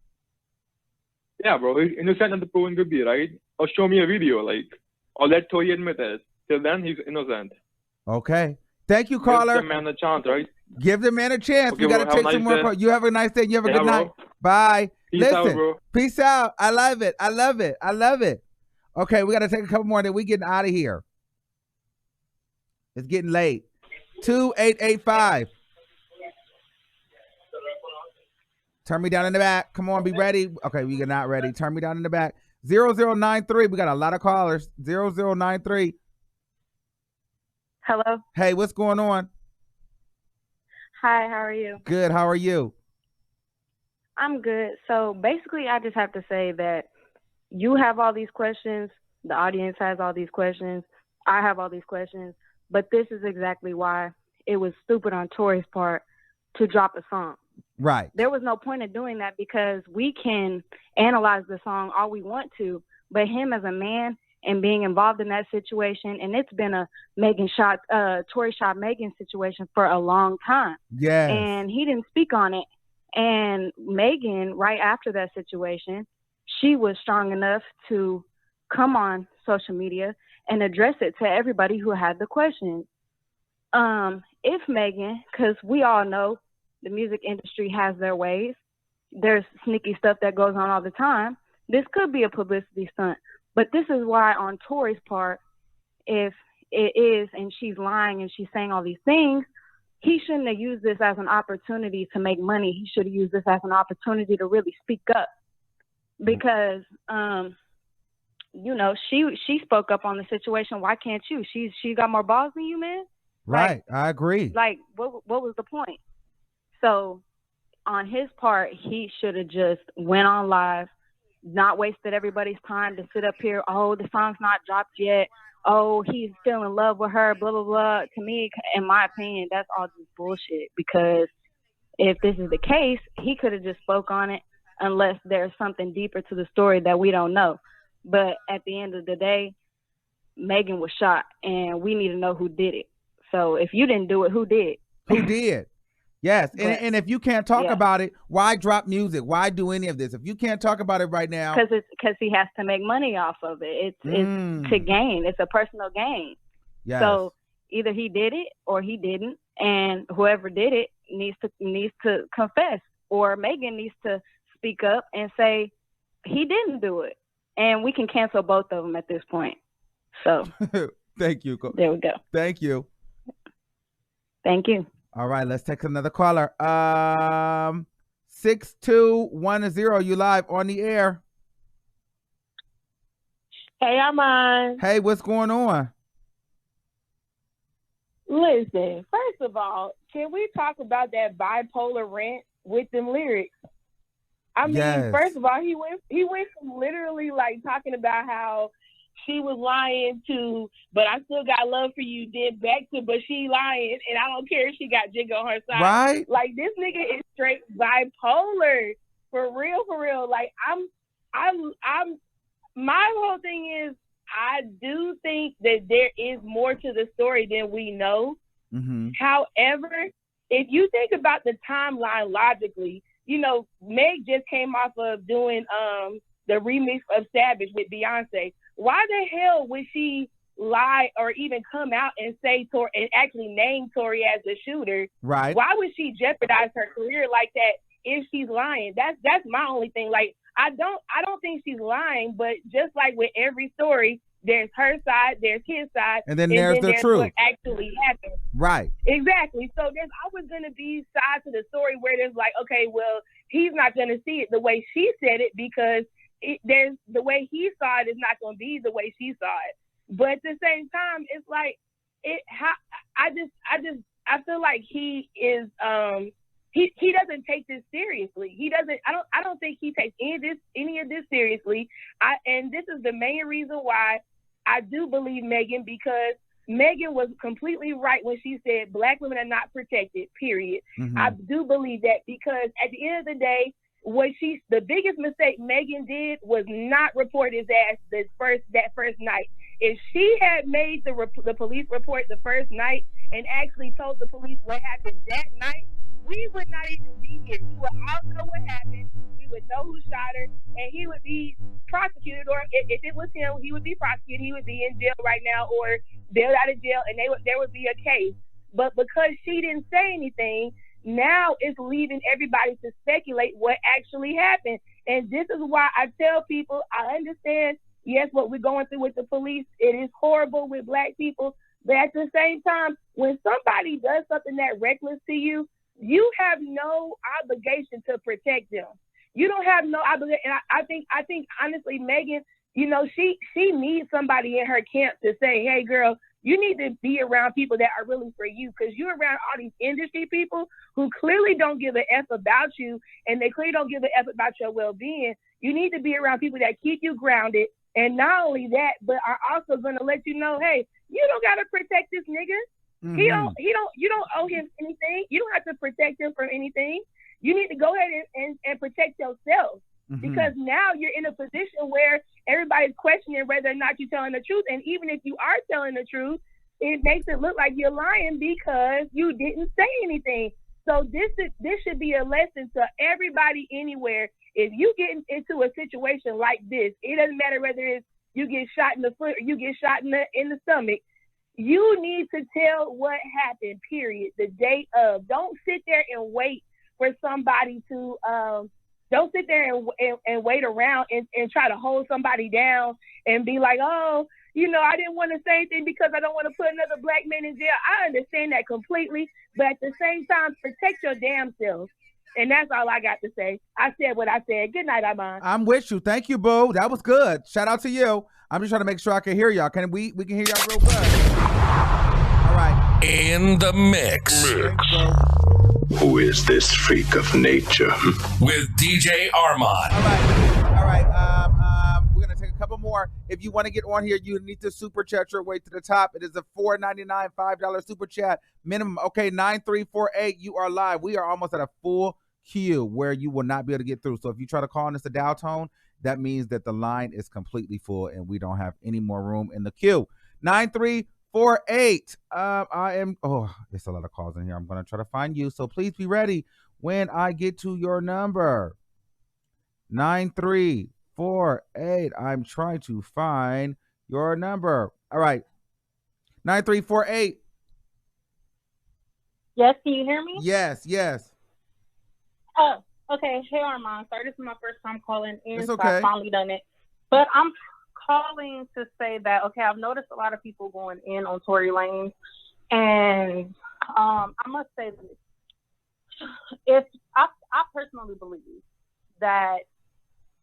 Yeah, bro. He's innocent and the proven could be, right? Or show me a video, or let Tory admit it. Till then, he's innocent. Okay. Thank you, caller. Give the man a chance, right? Give the man a chance. Okay, we got to take some more calls. You have a nice day. You have a good night. Bye. Peace out, bro. Peace out. I love it. I love it. I love it. Okay, we got to take a couple more, then we getting out of here. It's getting late. 2885. Turn me down in the back. Come on, be ready. Okay, we are not ready. Turn me down in the back. 0093. We got a lot of callers. 0093. Hello. Hey, what's going on? Hi, how are you? Good. How are you? I'm good. So basically, I just have to say that you have all these questions. The audience has all these questions. I have all these questions. But this is exactly why it was stupid on Tory's part to drop a song. Right. There was no point in doing that because we can analyze the song all we want to, but him as a man and being involved in that situation, and it's been a Tory shot Megan situation for a long time. Yeah. And he didn't speak on it. And Megan, right after that situation, she was strong enough to come on social media and address it to everybody who had the questions. If Megan, because we all know the music industry has their ways, there's sneaky stuff that goes on all the time. This could be a publicity stunt. But this is why on Tory's part, if it is and she's lying and she's saying all these things, he shouldn't have used this as an opportunity to make money. He should have used this as an opportunity to really speak up. Because, she spoke up on the situation. Why can't you? She got more balls than you, man. Right. I agree. What was the point? So on his part, he should have just went on live, not wasted everybody's time to sit up here. Oh, the song's not dropped yet. Oh, he's still in love with her, blah, blah, blah. To me, in my opinion, that's all just bullshit. Because if this is the case, he could have just spoke on it unless there's something deeper to the story that we don't know. But at the end of the day, Megan was shot, and we need to know who did it. So if you didn't do it, who did? Who did? Yes, But, and if you can't talk yeah. about it, why drop music? Why do any of this? If you can't talk about it right now, Because he has to make money off of it. It's to gain. It's a personal gain. Yes. So either he did it or he didn't, and whoever did it needs to confess, or Megan needs to speak up and say he didn't do it, and we can cancel both of them at this point. So thank you. There we go. Thank you. Thank you. All right, let's take another caller. 6210, you live on the air. Hey, Armon. Hey, what's going on? Listen, first of all, can we talk about that bipolar rant with them lyrics? I mean, Yes. First of all, he went from literally like talking about how she was lying to, but I still got love for you, then back to, but she lying, and I don't care if she got Jigga on her side. Right? Like, this nigga is straight bipolar. For real, for real. Like, my whole thing is, I do think that there is more to the story than we know. Mm-hmm. However, if you think about the timeline logically, you know, Meg just came off of doing the remix of Savage with Beyonce. Why the hell would she lie or even come out and say Tory and actually name Tory as the shooter? Right. Why would she jeopardize her career like that if she's lying? That's my only thing. Like, I don't think she's lying, but just like with every story, there's her side, there's his side, And then there's the truth. what actually happened. Right. Exactly. So there's always going to be sides to the story where there's like, okay, well, he's not going to see it the way she said it, because there's the way he saw it is not going to be the way she saw it. But at the same time, it's like I feel like he is he doesn't take this seriously. He doesn't. I don't think he takes any of this seriously. And this is the main reason why I do believe Megan, because Megan was completely right when she said Black women are not protected, period. Mm-hmm. I do believe that, because at the end of the day, the biggest mistake Megan did was not report his ass that first night. If she had made the police report the first night and actually told the police what happened that night, we would not even be here. We would all know what happened. We would know who shot her, and he would be prosecuted, or if it was him, he would be prosecuted. He would be in jail right now, or bailed out of jail, and there would be a case. But because she didn't say anything, now it's leaving everybody to speculate what actually happened. And this is why I tell people, I understand, yes, what we're going through with the police, it is horrible with Black people, but at the same time, when somebody does something that reckless to you, you have no obligation to protect them. You don't have no obligation. And I think honestly, Megan, you know, she needs somebody in her camp to say, hey, girl, you need to be around people that are really for you, because you're around all these industry people who clearly don't give a F about you, and they clearly don't give a F about your well-being. You need to be around people that keep you grounded, and not only that, but are also going to let you know, hey, you don't got to protect this nigga. Mm-hmm. You don't owe him anything. You don't have to protect him from anything. You need to go ahead and protect yourself. Mm-hmm. Because now you're in a position where everybody's questioning whether or not you're telling the truth. And even if you are telling the truth, it makes it look like you're lying because you didn't say anything. So this should be a lesson to everybody anywhere. If you get into a situation like this, it doesn't matter whether it's you get shot in the foot or you get shot in the stomach. You need to tell what happened, period, the day of. Don't sit there and wait for somebody to don't sit there and wait around and try to hold somebody down and be like, oh, you know, I didn't want to say anything because I don't want to put another Black man in jail. I understand that completely, but at the same time, protect your damn self. And that's all I got to say. I said what I said. Good night, Armon. I'm with you. Thank you, boo. That was good. Shout out to you. I'm just trying to make sure I can hear y'all. We can hear y'all real good. All right. In the mix. Who is this freak of nature? With DJ Armon. All right. We're gonna take a couple more. If you want to get on here, you need to super chat your way to the top. It is a $4.99, $5 super chat minimum. Okay, 9348. You are live. We are almost at a full queue where you will not be able to get through. So if you try to call on us a dial tone, that means that the line is completely full and we don't have any more room in the queue. 9348. 9348. There's a lot of calls in here. I'm gonna try to find you. So please be ready when I get to your number. 9348. I'm trying to find your number. All right. 9348. Yes, can you hear me? Yes. Oh, okay. Hey, Armon. Sorry, this is my first time calling in. It's So okay. I finally done it. But I'm calling to say that, okay, I've noticed a lot of people going in on Tory Lanez. And I must say this. I personally believe that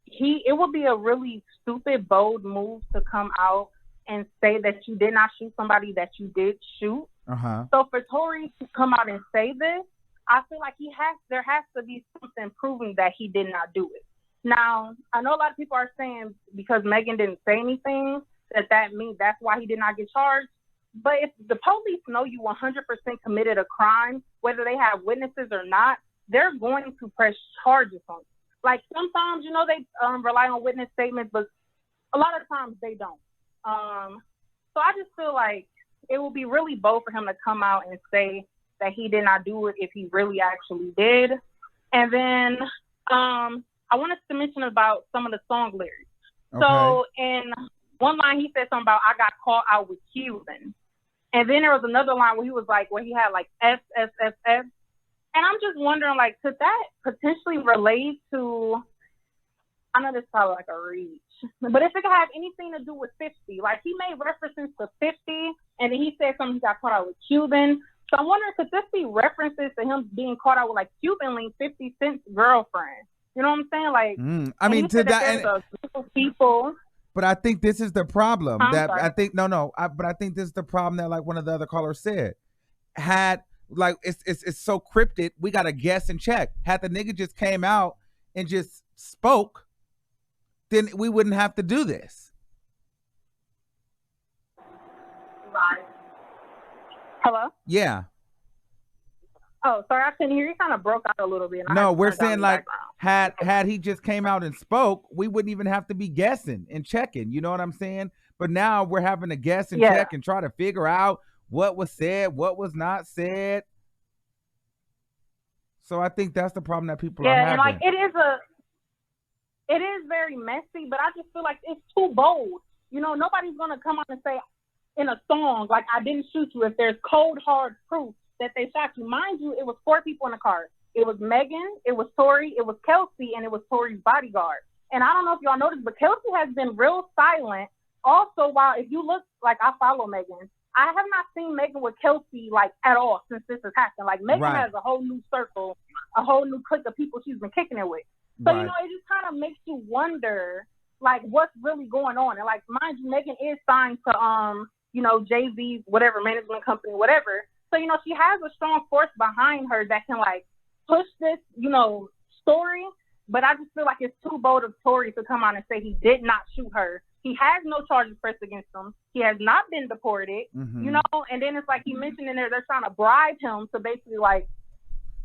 it would be a really stupid, bold move to come out and say that you did not shoot somebody that you did shoot. So for Tory to come out and say this, I feel like there has to be something proving that he did not do it. Now, I know a lot of people are saying because Megan didn't say anything, that means that's why he did not get charged. But if the police know you 100% committed a crime, whether they have witnesses or not, they're going to press charges on you. Like sometimes, they rely on witness statements, but a lot of times they don't. So I just feel like it would be really bold for him to come out and say that he did not do it if he really actually did. And then I wanted to mention about some of the song lyrics. Okay. So in one line, he said something about, I got caught out with Cuban. And then there was another line where he was like, where he had like S. And I'm just wondering, like, could that potentially relate to, I know this is probably like a reach, but if it could have anything to do with 50, like he made references to 50, and then he said something, he got caught out with Cuban. So I'm wondering, could this be references to him being caught out with like Cuban linked 50 Cent's girlfriend? You know what I'm saying? Like, I mean, to that, there's a group of people. But I think this is the problem I'm that sorry. I think but I think this is the problem that like one of the other callers said. Had like it's so cryptic, we gotta guess and check. Had the nigga just came out and just spoke, then we wouldn't have to do this. Right. Hello? Yeah. Oh, sorry, I couldn't hear you. Kind of broke out a little bit. No, we're saying like had he just came out and spoke, we wouldn't even have to be guessing and checking. You know what I'm saying? But now we're having to guess and check and try to figure out what was said, what was not said. So I think that's the problem that people are having. And like it is very messy, but I just feel like it's too bold. Nobody's gonna come out and say in a song like I didn't shoot you if there's cold hard proof that they shot you. Mind you, it was 4 people in the car. It was Megan, it was Tory, it was Kelsey, and it was Tory's bodyguard. And I don't know if y'all noticed, but Kelsey has been real silent. Also, while if you look, like I follow Megan, I have not seen Megan with Kelsey like at all since this has happened. Like Megan has a whole new circle, a whole new clique of people she's been kicking it with. So it just kind of makes you wonder like what's really going on. And like mind you, Megan is signed to Jay-Z's whatever management company, whatever. So she has a strong force behind her that can like push this story. But I just feel like it's too bold of Tory to come out and say he did not shoot her. He has no charges pressed against him. He has not been deported, and then it's like he mentioned in there, they're trying to bribe him to basically like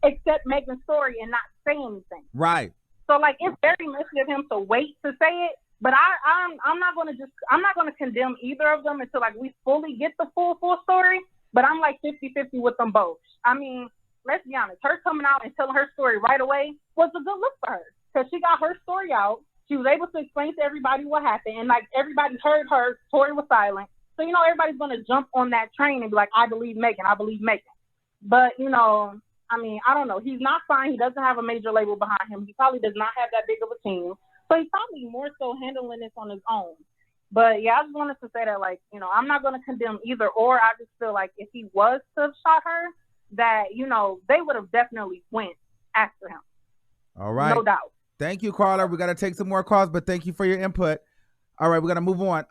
accept Megan's story and not say anything. Right. So like, it's very messy of him to wait to say it, but I'm not going to condemn either of them until like we fully get the full story, but I'm like 50-50 with them both. I mean, let's be honest, her coming out and telling her story right away was a good look for her because she got her story out. She was able to explain to everybody what happened, and like everybody heard her. Tory was silent, so everybody's gonna jump on that train and be like, "I believe Megan. I believe Megan." But I mean, I don't know. He's not signed. He doesn't have a major label behind him. He probably does not have that big of a team, so he's probably more so handling this on his own. But yeah, I just wanted to say that, like, I'm not gonna condemn either or. I just feel like if he was to have shot her, that they would have definitely went after him. All right, no doubt. Thank you, caller. We got to take some more calls, but thank you for your input. All right, we got to move on.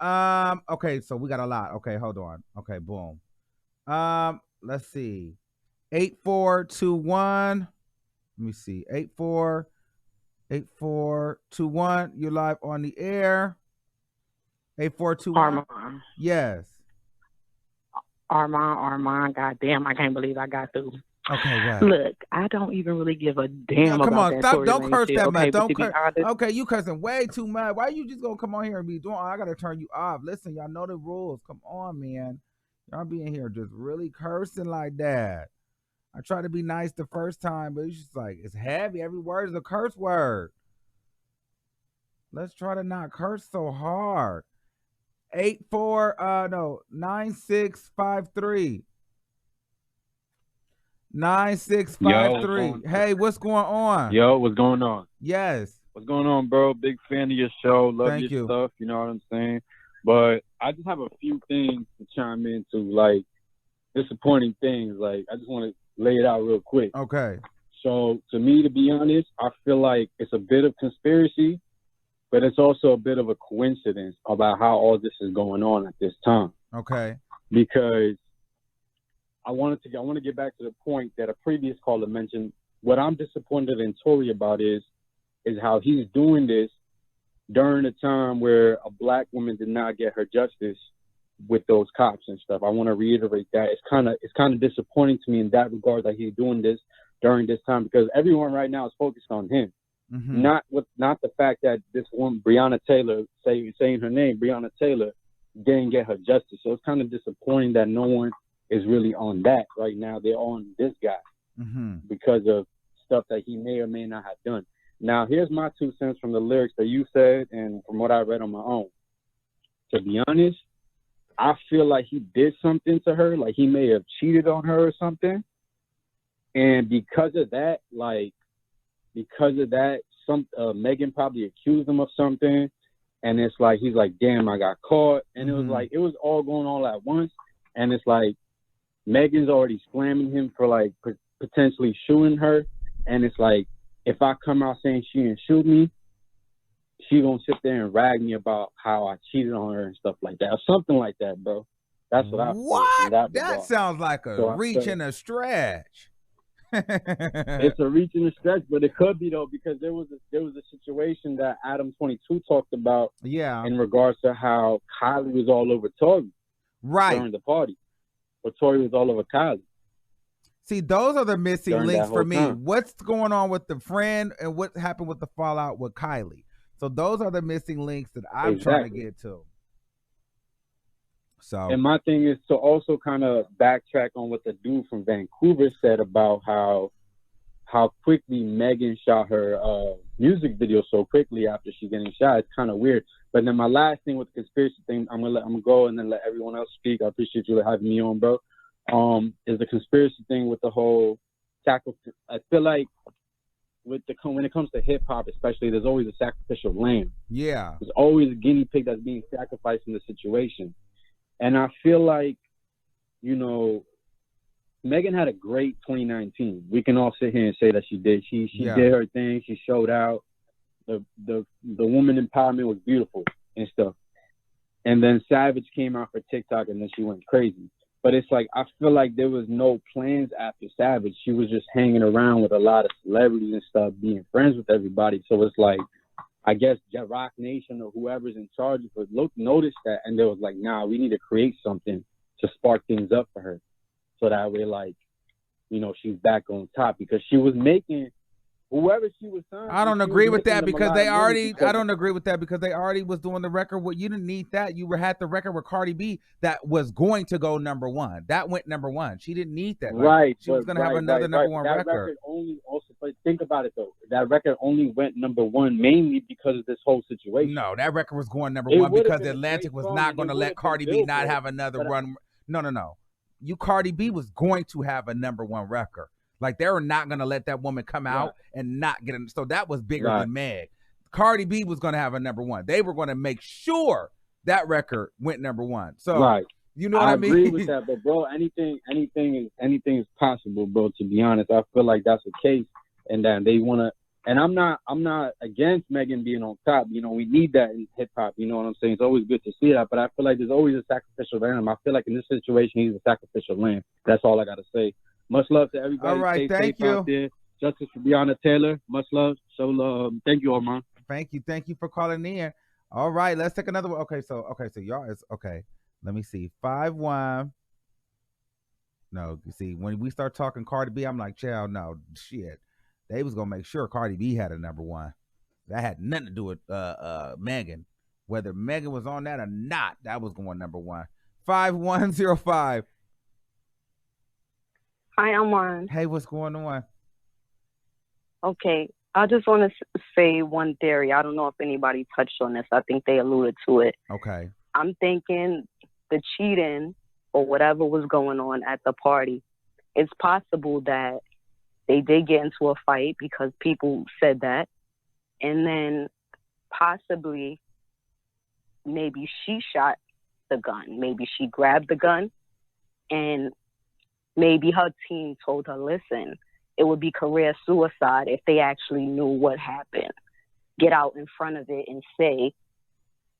Okay, so we got a lot. Okay, hold on. Okay, boom. Let's see. 8421. Let me see. 8421. You're live on the air. 8421. Armon. Yes. Armon. Goddamn, I can't believe I got through. Okay, what? Look, I don't even really give a damn about come on, that. stop! Tory Don't Lanez curse shit. that Okay, much. but Don't to be curse. honest, Okay, you cursing way too much. Why you just gonna come on here and be doing? I gotta turn you off. Listen, y'all know the rules. Come on, man. Y'all be in here just really cursing like that. I try to be nice the first time, but it's just like, it's heavy. Every word is a curse word. Let's try to not curse so hard. 9653. 9653. Hey, what's going on? Yo, what's going on? Yes. What's going on, bro? Big fan of your show. Love Thank your you. stuff. You know what I'm saying? But I just have a few things to chime into, like disappointing things. Like, I just want to lay it out real quick. Okay. So, to me, to be honest, I feel like it's a bit of conspiracy, but it's also a bit of a coincidence about how all this is going on at this time. Okay. Because I want to get back to the point that a previous caller mentioned. What I'm disappointed in Tory about is how he's doing this during a time where a black woman did not get her justice with those cops and stuff. I want to reiterate that. It's kind of disappointing to me in that regard that he's doing this during this time, because everyone right now is focused on him. Mm-hmm. Not the fact that this woman, Breonna Taylor, saying her name, Breonna Taylor, didn't get her justice. So it's kind of disappointing that no one is really on that right now. They're on this guy because of stuff that he may or may not have done. Now, here's my 2 cents from the lyrics that you said and from what I read on my own. To be honest, I feel like he did something to her, like he may have cheated on her or something. And because of that, Megan probably accused him of something. And it's like, he's like, damn, I got caught. And it was like, it was all going all at once. And it's like, Megan's already slamming him for like potentially shooting her. And it's like, if I come out saying she didn't shoot me, she gonna sit there and rag me about how I cheated on her and stuff like that, or something like that, bro. That's what I feel. What? That sounds like a reach and a stretch. It's a reach and a stretch, but it could be though, because there was a situation that Adam 22 talked about, in regards to how Kylie was all over Tory, during the party, but Tory was all over Kylie. See, those are the missing links for me. Time. What's going on with the friend and what happened with the fallout with Kylie? So those are the missing links that I'm trying to get to. So, and my thing is to also kind of backtrack on what the dude from Vancouver said about how quickly Megan shot her music video so quickly after she getting shot. It's kind of weird. But then my last thing with the conspiracy thing, I'm gonna go and then let everyone else speak. I appreciate you having me on, bro. Is the conspiracy thing with the whole sacrifice. I feel like when it comes to hip hop, especially, there's always a sacrificial lamb. Yeah. There's always a guinea pig that's being sacrificed in the situation. And I feel like, you know, Megan had a great 2019. We can all sit here and say that she did. She did her thing. She showed out. The woman empowerment was beautiful and stuff. And then Savage came out for TikTok, and then she went crazy. But it's like, I feel like there was no plans after Savage. She was just hanging around with a lot of celebrities and stuff, being friends with everybody. So it's like, I guess Rock Nation or whoever's in charge of it noticed that, and they was like, nah, we need to create something to spark things up for her. So that way, like, you know, she's back on top, because she was making whoever she was signed. I don't agree with that because they already. I don't agree with that because they already was doing the record. Well, you didn't need that. You had the record with Cardi B that was going to go #1. That went #1. She didn't need that. Like, right. She was going to have another #1 that record. Only also, but think about it though. That record only went #1 mainly because of this whole situation. No, that record was going #1 because Atlantic was not going to let Cardi B not have another run. No. Cardi B was going to have a #1 record. Like, they were not going to let that woman come out and not get it. So that was bigger than Meg. Cardi B was going to have a #1. They were going to make sure that record went #1. So, you know what I mean? I agree with that, but bro, anything is possible, bro. To be honest, I feel like that's the case, and that they want to. And I'm not against Megan being on top. You know, we need that in hip hop. You know what I'm saying? It's always good to see that, but I feel like there's always a sacrificial lamb. I feel like in this situation, he's a sacrificial lamb. That's all I got to say. Much love to everybody. All right, Stay thank safe you. out there. Justice for Breonna Taylor. Much love. Show love. Thank you, Armon. Thank you for calling in. All right, let's take another one. Okay, so y'all is okay. Let me see. 5-1. No, you see, when we start talking Cardi B, I'm like, child, no, shit. They was gonna make sure Cardi B had a #1. That had nothing to do with Megan. Whether Megan was on that or not, that was going #1. 5105. Hi, Armon. Hey, what's going on? Okay, I just want to say one theory. I don't know if anybody touched on this. I think they alluded to it. Okay. I'm thinking the cheating or whatever was going on at the party, it's possible that they did get into a fight because people said that. And then possibly maybe she shot the gun. Maybe she grabbed the gun and maybe her team told her, listen, it would be career suicide if they actually knew what happened. Get out in front of it and say,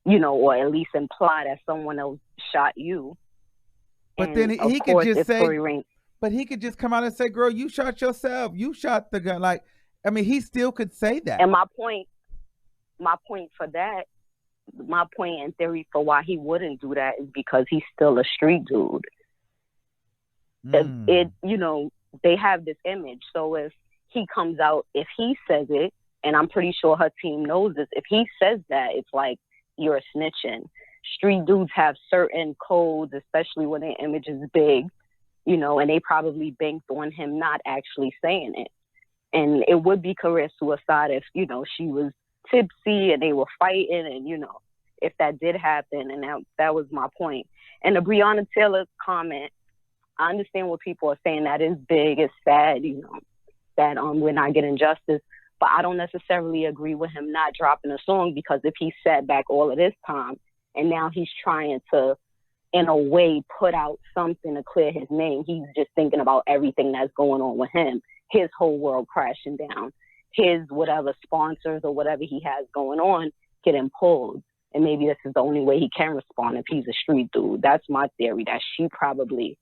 or at least imply that someone else shot you. But And then of he could course, just if say, Tory Lanez- but he could just come out and say, girl, you shot yourself. You shot the gun. Like, I mean, he still could say that. And my point in theory for why he wouldn't do that is because he's still a street dude. They have this image. So if he comes out, if he says it, and I'm pretty sure her team knows this, if he says that, it's like you're snitching. Street dudes have certain codes, especially when their image is big, and they probably banked on him not actually saying it. And it would be career suicide if, she was tipsy and they were fighting and, if that did happen. And that was my point. And the Breonna Taylor comment, I understand what people are saying. That is big. It's sad, that we're not getting justice. But I don't necessarily agree with him not dropping a song, because if he sat back all of this time and now he's trying to, in a way, put out something to clear his name, he's just thinking about everything that's going on with him, his whole world crashing down, his whatever sponsors or whatever he has going on getting pulled. And maybe this is the only way he can respond if he's a street dude. That's my theory, that she probably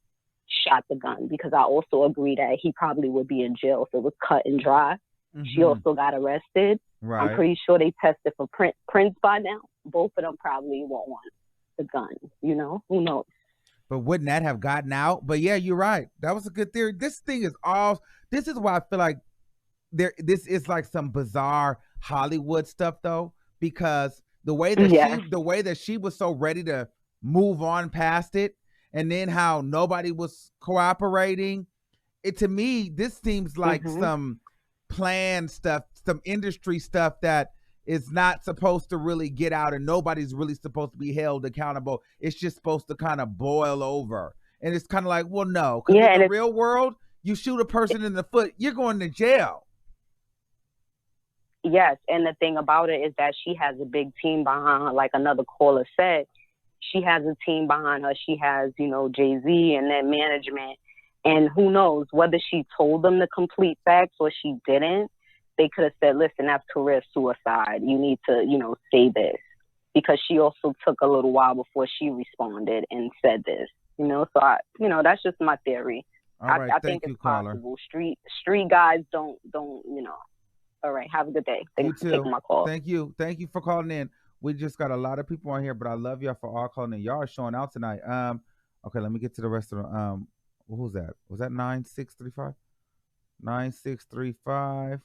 shot the gun, because I also agree that he probably would be in jail if it was cut and dry. Mm-hmm. She also got arrested. Right. I'm pretty sure they tested for Prince by now. Both of them probably won't want the gun, who knows? But wouldn't that have gotten out? But yeah, you're right. That was a good theory. This is why I feel like this is like some bizarre Hollywood stuff though, because the way that she was so ready to move on past it, and then how nobody was cooperating. To me, this seems like some planned stuff, some industry stuff that is not supposed to really get out, and nobody's really supposed to be held accountable. It's just supposed to kind of boil over. And it's kind of like, well, no, because in the real world, you shoot a person in the foot, you're going to jail. Yes, and the thing about it is that she has a big team behind her. Like another caller said, she has a team behind her. She has, Jay-Z and their management. And who knows, whether she told them the complete facts or she didn't, they could have said, listen, that's career suicide. You need to, say this. Because she also took a little while before she responded and said this. So that's just my theory. All right, I think it's possible. Street guys don't. All right, have a good day. Thanks for taking my call. Thank you for calling in. We just got a lot of people on here, but I love y'all for all calling in. Y'all are showing out tonight. Okay, let me get to the rest of them. Who's that? Was that 9635? 9635.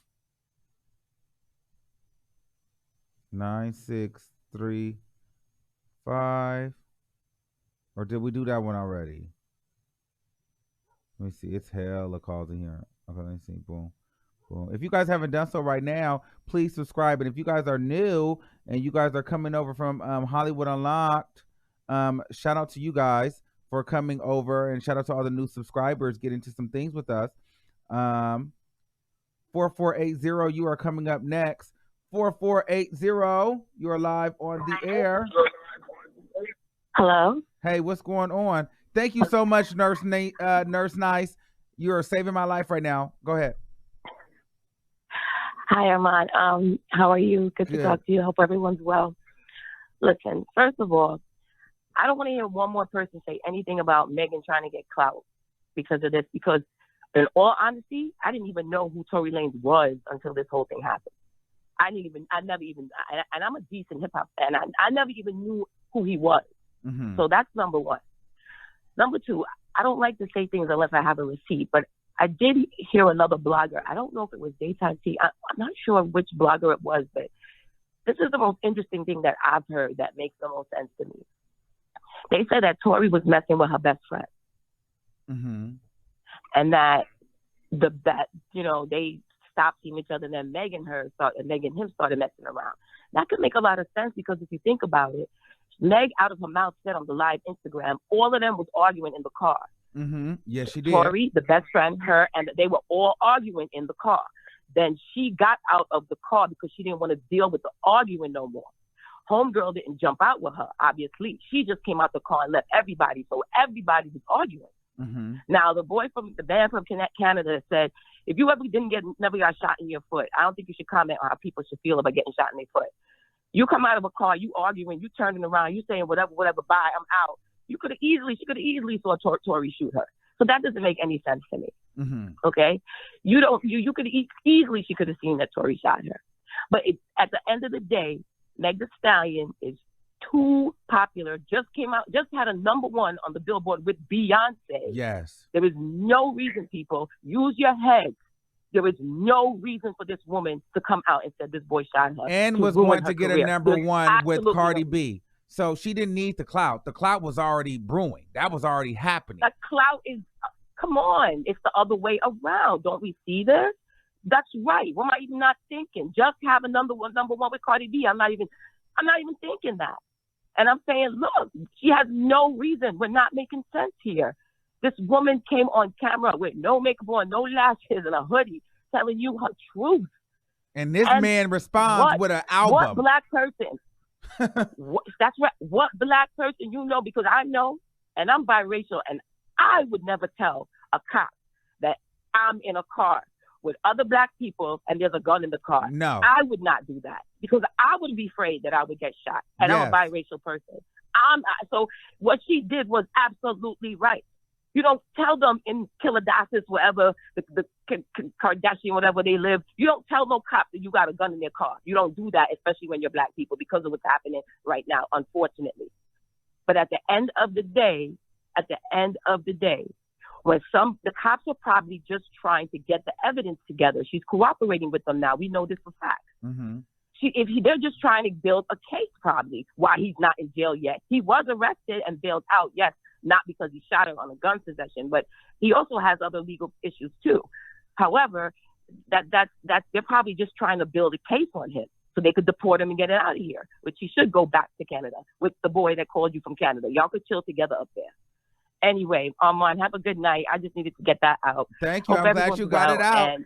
9635. Or did we do that one already? Let me see. It's hella calls in here. Okay, let me see. Boom. Boom. If you guys haven't done so right now, please subscribe. And if you guys are new and you guys are coming over from Hollywood Unlocked, shout out to you guys for coming over, and shout out to all the new subscribers getting to some things with us. 4480, you are coming up next. 4480, you are live on the air. Hello. Hey, what's going on? Thank you so much, Nurse Nice. You are saving my life right now. Go ahead. Hi, Armon. How are you? Good to talk to you. Hope everyone's well. Listen, first of all, I don't want to hear one more person say anything about Megan trying to get clout because of this. Because in all honesty, I didn't even know who Tory Lanez was until this whole thing happened. and I'm a decent hip hop fan. I never even knew who he was. Mm-hmm. So that's number one. Number two, I don't like to say things unless I have a receipt, but I did hear another blogger. I don't know if it was Daytime Tea. I'm not sure which blogger it was, but this is the most interesting thing that I've heard that makes the most sense to me. They said that Tory was messing with her best friend, and that they stopped seeing each other, and then Megan and him started messing around. That could make a lot of sense because if you think about it, Meg out of her mouth said on the live Instagram, all of them was arguing in the car. Yes, she did. Tory, the best friend, her, and they were all arguing in the car. Then she got out of the car because she didn't want to deal with the arguing no more. Homegirl didn't jump out with her, obviously. She just came out the car and left everybody. So everybody was arguing. Now, the band from Canada said, if you never got shot in your foot, I don't think you should comment on how people should feel about getting shot in their foot. You come out of a car, you arguing, you turning around, you saying whatever, bye, I'm out. She could have easily saw Tory shoot her. So that doesn't make any sense to me. Okay? You could easily, she could have seen that Tory shot her. But at the end of the day, Meg Thee Stallion is too popular, just had a #1 on the Billboard with Beyonce. Yes. There is no reason, people, use your heads. There is no reason for this woman to come out and say this boy shot her. And was going to get a #1 with Cardi B. So she didn't need the clout. The clout was already brewing. That was already happening. The clout is, come on, it's the other way around. Don't we see this? That's right. What am I even not thinking? Just have a #1 with Cardi B. I'm not even thinking that. And I'm saying, look, she has no reason. We're not making sense here. This woman came on camera with no makeup on, no lashes, and a hoodie, telling you her truth. And this man responds with an album. What black person? That's right. What black person because I know, and I'm biracial, and I would never tell a cop that I'm in a car with other black people and there's a gun in the car. No. I would not do that because I would be afraid that I would get shot. And I'm a biracial person. So what she did was absolutely right. You don't tell them in Calabasas, wherever, the Kardashian, whatever they live, you don't tell no cop that you got a gun in their car. You don't do that, especially when you're black people, because of what's happening right now, unfortunately. But at the end of the day, when the cops are probably just trying to get the evidence together. She's cooperating with them now. We know this for fact. They're just trying to build a case probably why he's not in jail yet. He was arrested and bailed out, yes, not because he shot her on a gun possession, but he also has other legal issues too. However, they're probably just trying to build a case on him so they could deport him and get him out of here, which he should go back to Canada with the boy that called you from Canada. Y'all could chill together up there. Anyway, Armon, have a good night. I just needed to get that out. Thank you. I'm glad you got it out. And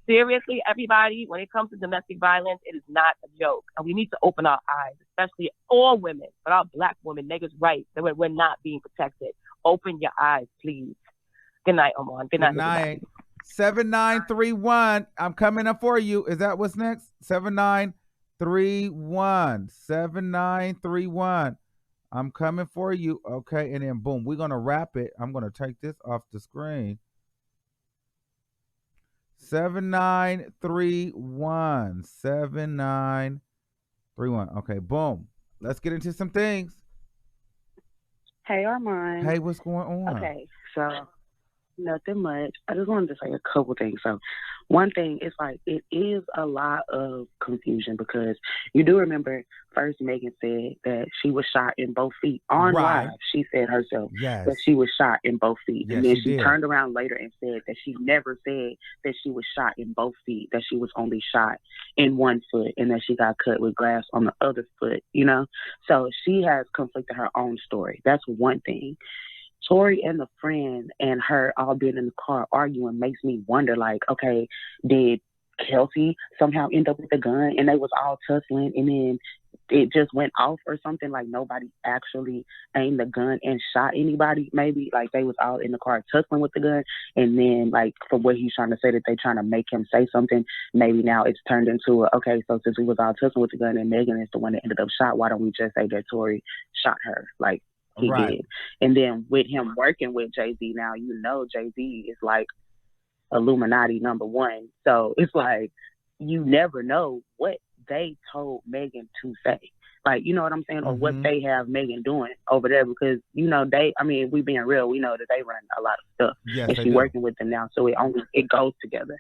seriously, everybody, when it comes to domestic violence, it is not a joke. And we need to open our eyes, especially all women, but our black women, niggas right, that we're not being protected. Open your eyes, please. Good night, Armon. Good night. Good night. 7931. I'm coming up for you. Is that what's next? 7931. 7931. I'm coming for you. Okay, and then boom, we're going to wrap it. I'm going to take this off the screen. 7931. 7931. Okay, boom. Let's get into some things. Hey, Armon. Hey, what's going on? Okay, so nothing much. I just wanted to say a couple things. So one thing is it is a lot of confusion because you do remember first Megan said that she was shot in both feet on live. She said herself that she was shot in both feet. Yes, and then she did. Turned around later and said that she never said that she was shot in both feet, that she was only shot in one foot and that she got cut with glass on the other foot, So she has conflicted her own story. That's one thing. Tory and the friend and her all being in the car arguing makes me wonder, okay, did Kelsey somehow end up with a gun and they was all tussling and then it just went off or something? Nobody actually aimed the gun and shot anybody, maybe? They was all in the car tussling with the gun and then, from what he's trying to say that they trying to make him say something, maybe now it's turned into okay, so since we was all tussling with the gun and Megan is the one that ended up shot, why don't we just say that Tory shot her? He did. And then with him working with Jay-Z now, Jay-Z is Illuminati #1. So it's you never know what they told Megan to say. You know what I'm saying? Or what they have Megan doing over there because, we being real, we know that they run a lot of stuff. Yes, and she's working with them now. So it goes together.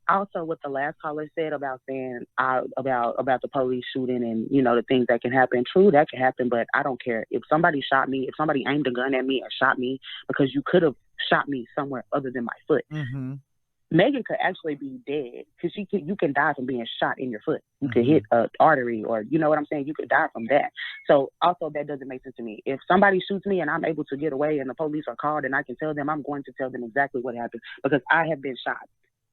also what the last caller said about saying about the police shooting and the things that can happen. True, that can happen, but I don't care if somebody shot me, if somebody aimed a gun at me and shot me, because you could have shot me somewhere other than my foot. Mm-hmm. Megan could actually be dead because you can die from being shot in your foot. You could hit an artery, or you know what I'm saying. You could die from that. So also that doesn't make sense to me. If somebody shoots me and I'm able to get away and the police are called and I can tell them, I'm going to tell them exactly what happened because I have been shot.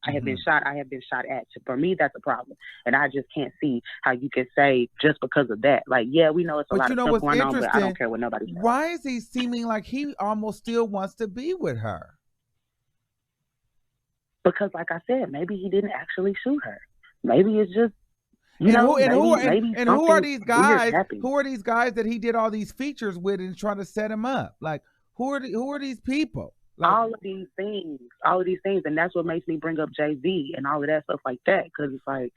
I have been shot. I have been shot at. For me, that's a problem. And I just can't see how you can say just because of that. Like, yeah, we know it's a lot of stuff going on, but I don't care what nobody says. Why is he seeming like he almost still wants to be with her? Because, like I said, maybe he didn't actually shoot her. Maybe it's just, who are these guys? Who are these guys that he did all these features with and trying to set him up? Like, who are these people? Like, all of these things, and that's what makes me bring up Jay-Z and all of that stuff like that, because it's like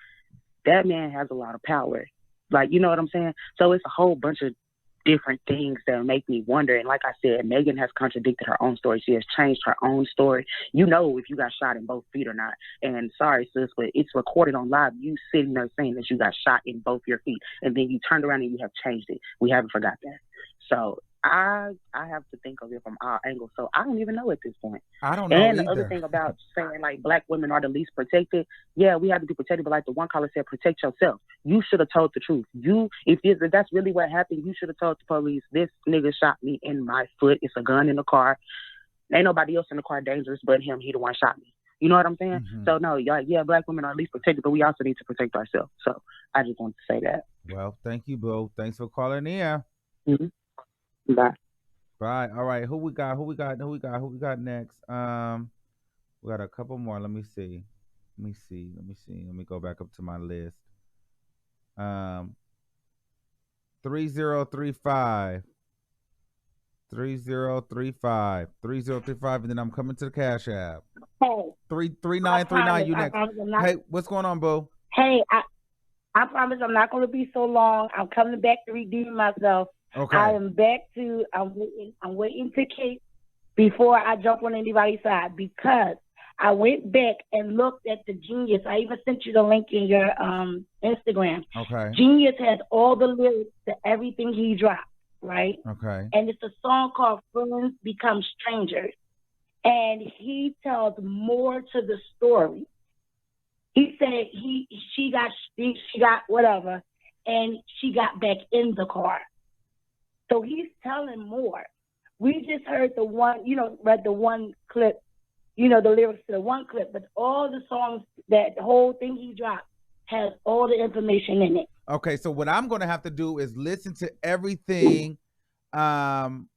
that man has a lot of power. Like, you know what I'm saying? So it's a whole bunch of different things that make me wonder. And like I said, Megan has contradicted her own story. She has changed her own story. You know if you got shot in both feet or not. And sorry, sis, but it's recorded on live. You sitting there saying that you got shot in both your feet, and then you turned around and you have changed it. We haven't forgot that. So I have to think of it from our angle. So I don't even know at this point. I don't know And either. the other thing about saying like black women are the least protected, yeah, we have to be protected, but like the one caller said, protect yourself. You should have told the truth. If that's really what happened, you should have told the police, this nigga shot me in my foot. It's a gun in the car. Ain't nobody else in the car dangerous but him. He the one shot me. You know what I'm saying? Mm-hmm. So no, yeah, black women are least protected, but we also need to protect ourselves. So I just wanted to say that. Well, thank you, Boo. Thanks for calling in. Mm-hmm. Bye. Right. All right. Who we got next? We got a couple more. Let me see. Let me go back up to my list. 3035. 3035. 3035, and then I'm coming to the Cash App. Hey. 3939. You next. Hey, what's going on, Boo? Hey, I promise I'm not going to be so long. I'm coming back to redeem myself. Okay. I am back to. I'm waiting to Kate before I jump on anybody's side, because I went back and looked at the Genius. I even sent you the link in your Instagram. Okay. Genius has all the lyrics to everything he dropped, right? Okay. And it's a song called "Friends Become Strangers," and he tells more to the story. He said she got whatever, and she got back in the car. So he's telling more. We just heard read the one clip, the lyrics to the one clip, but all the songs, that whole thing he dropped has all the information in it. Okay, so what I'm going to have to do is listen to everything tonight,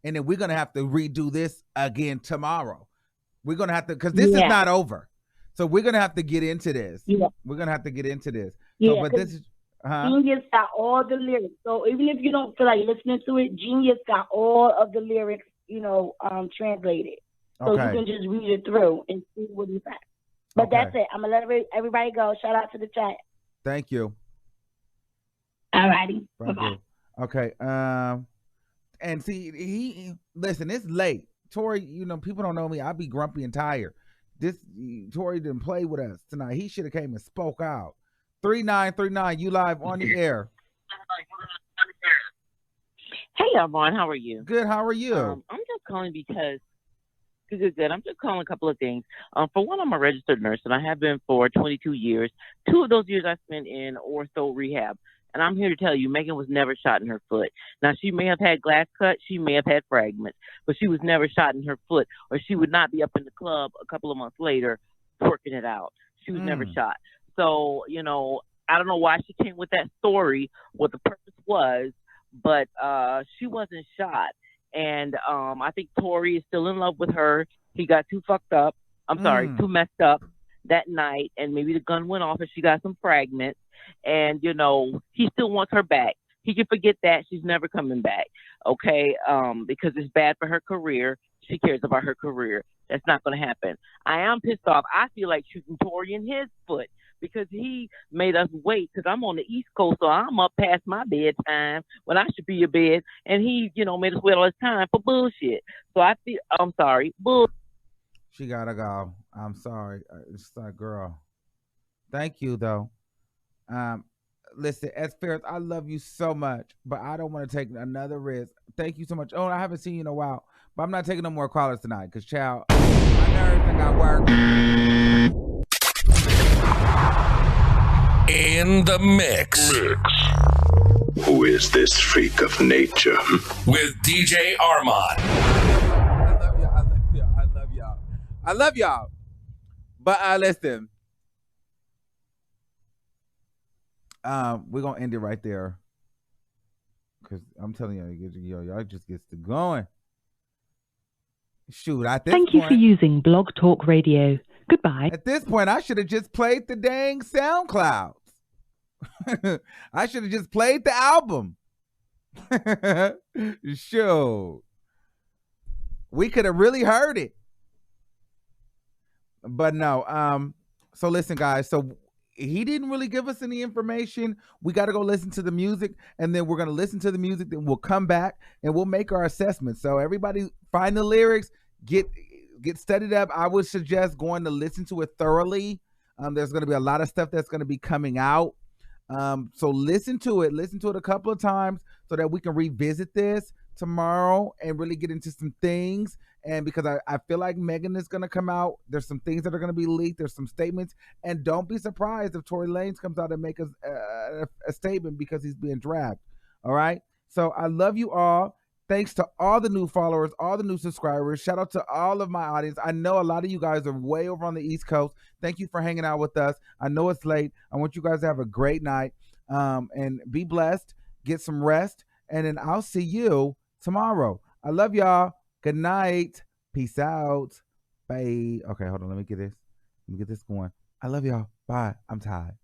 and then we're going to have to redo this again tomorrow. We're going to have to, because this is not over. So we're going to have to get into this. Yeah. We're going to have to get into this. Yeah, so, but this is... Genius got all the lyrics. So even if you don't feel like listening to it, Genius got all of the lyrics, translated. So you can just read it through and see what he said. But that's it. I'm going to let everybody go. Shout out to the chat. Thank you. All righty. Bye-bye. Okay. And see, listen, it's late. Tory, people don't know me. I be grumpy and tired. Tory didn't play with us tonight. He should have came and spoke out. 3939, you live on the air. Hey, Armon, how are you? Good, how are you? I'm just calling because good. I'm just calling a couple of things. For one, I'm a registered nurse, and I have been for 22 years. 2 of those years I spent in ortho rehab. And I'm here to tell you, Megan was never shot in her foot. Now, she may have had glass cuts, she may have had fragments, but she was never shot in her foot, or she would not be up in the club a couple of months later twerking it out. She was never shot. So, I don't know why she came with that story, what the purpose was, but she wasn't shot. And I think Tory is still in love with her. He got too fucked up. Too messed up that night. And maybe the gun went off and she got some fragments. And, he still wants her back. He can forget that. She's never coming back. Okay? Because it's bad for her career. She cares about her career. That's not going to happen. I am pissed off. I feel like shooting Tory in his foot, because he made us wait, because I'm on the East Coast, so I'm up past my bedtime when I should be in bed, and he, made us wait all this time for bullshit. So I feel, I'm sorry, bull. She gotta go. I'm sorry. It's like, girl. Thank you, though. Listen, as fair as I love you so much, but I don't want to take another risk. Thank you so much. Oh, I haven't seen you in a while, but I'm not taking no more callers tonight because, child, my nerves I got work. In the mix. Who is this freak of nature? With DJ Armon. I love y'all. But listen. We're gonna end it right there. Cause I'm telling y'all just gets to going. Shoot, at this Thank you for using Blog Talk Radio. Goodbye. At this point, I should have just played the dang SoundClouds. I should have just played the album. Sure. We could have really heard it. But no, so listen, guys. So he didn't really give us any information. We got to go listen to the music, and then we're going to listen to the music, then we'll come back and we'll make our assessment. So everybody find the lyrics, get studied up. I would suggest going to listen to it thoroughly. There's going to be a lot of stuff that's going to be coming out. So listen to it a couple of times so that we can revisit this tomorrow and really get into some things. And because I feel like Megan is going to come out, there's some things that are going to be leaked. There's some statements, and don't be surprised if Tory Lanez comes out and make a statement because he's being dragged. All right. So I love you all. Thanks to all the new followers, all the new subscribers. Shout out to all of my audience. I know a lot of you guys are way over on the East Coast. Thank you for hanging out with us. I know it's late. I want you guys to have a great night and be blessed. Get some rest. And then I'll see you tomorrow. I love y'all. Good night. Peace out. Bye. Okay, hold on. Let me get this going. I love y'all. Bye. I'm tired.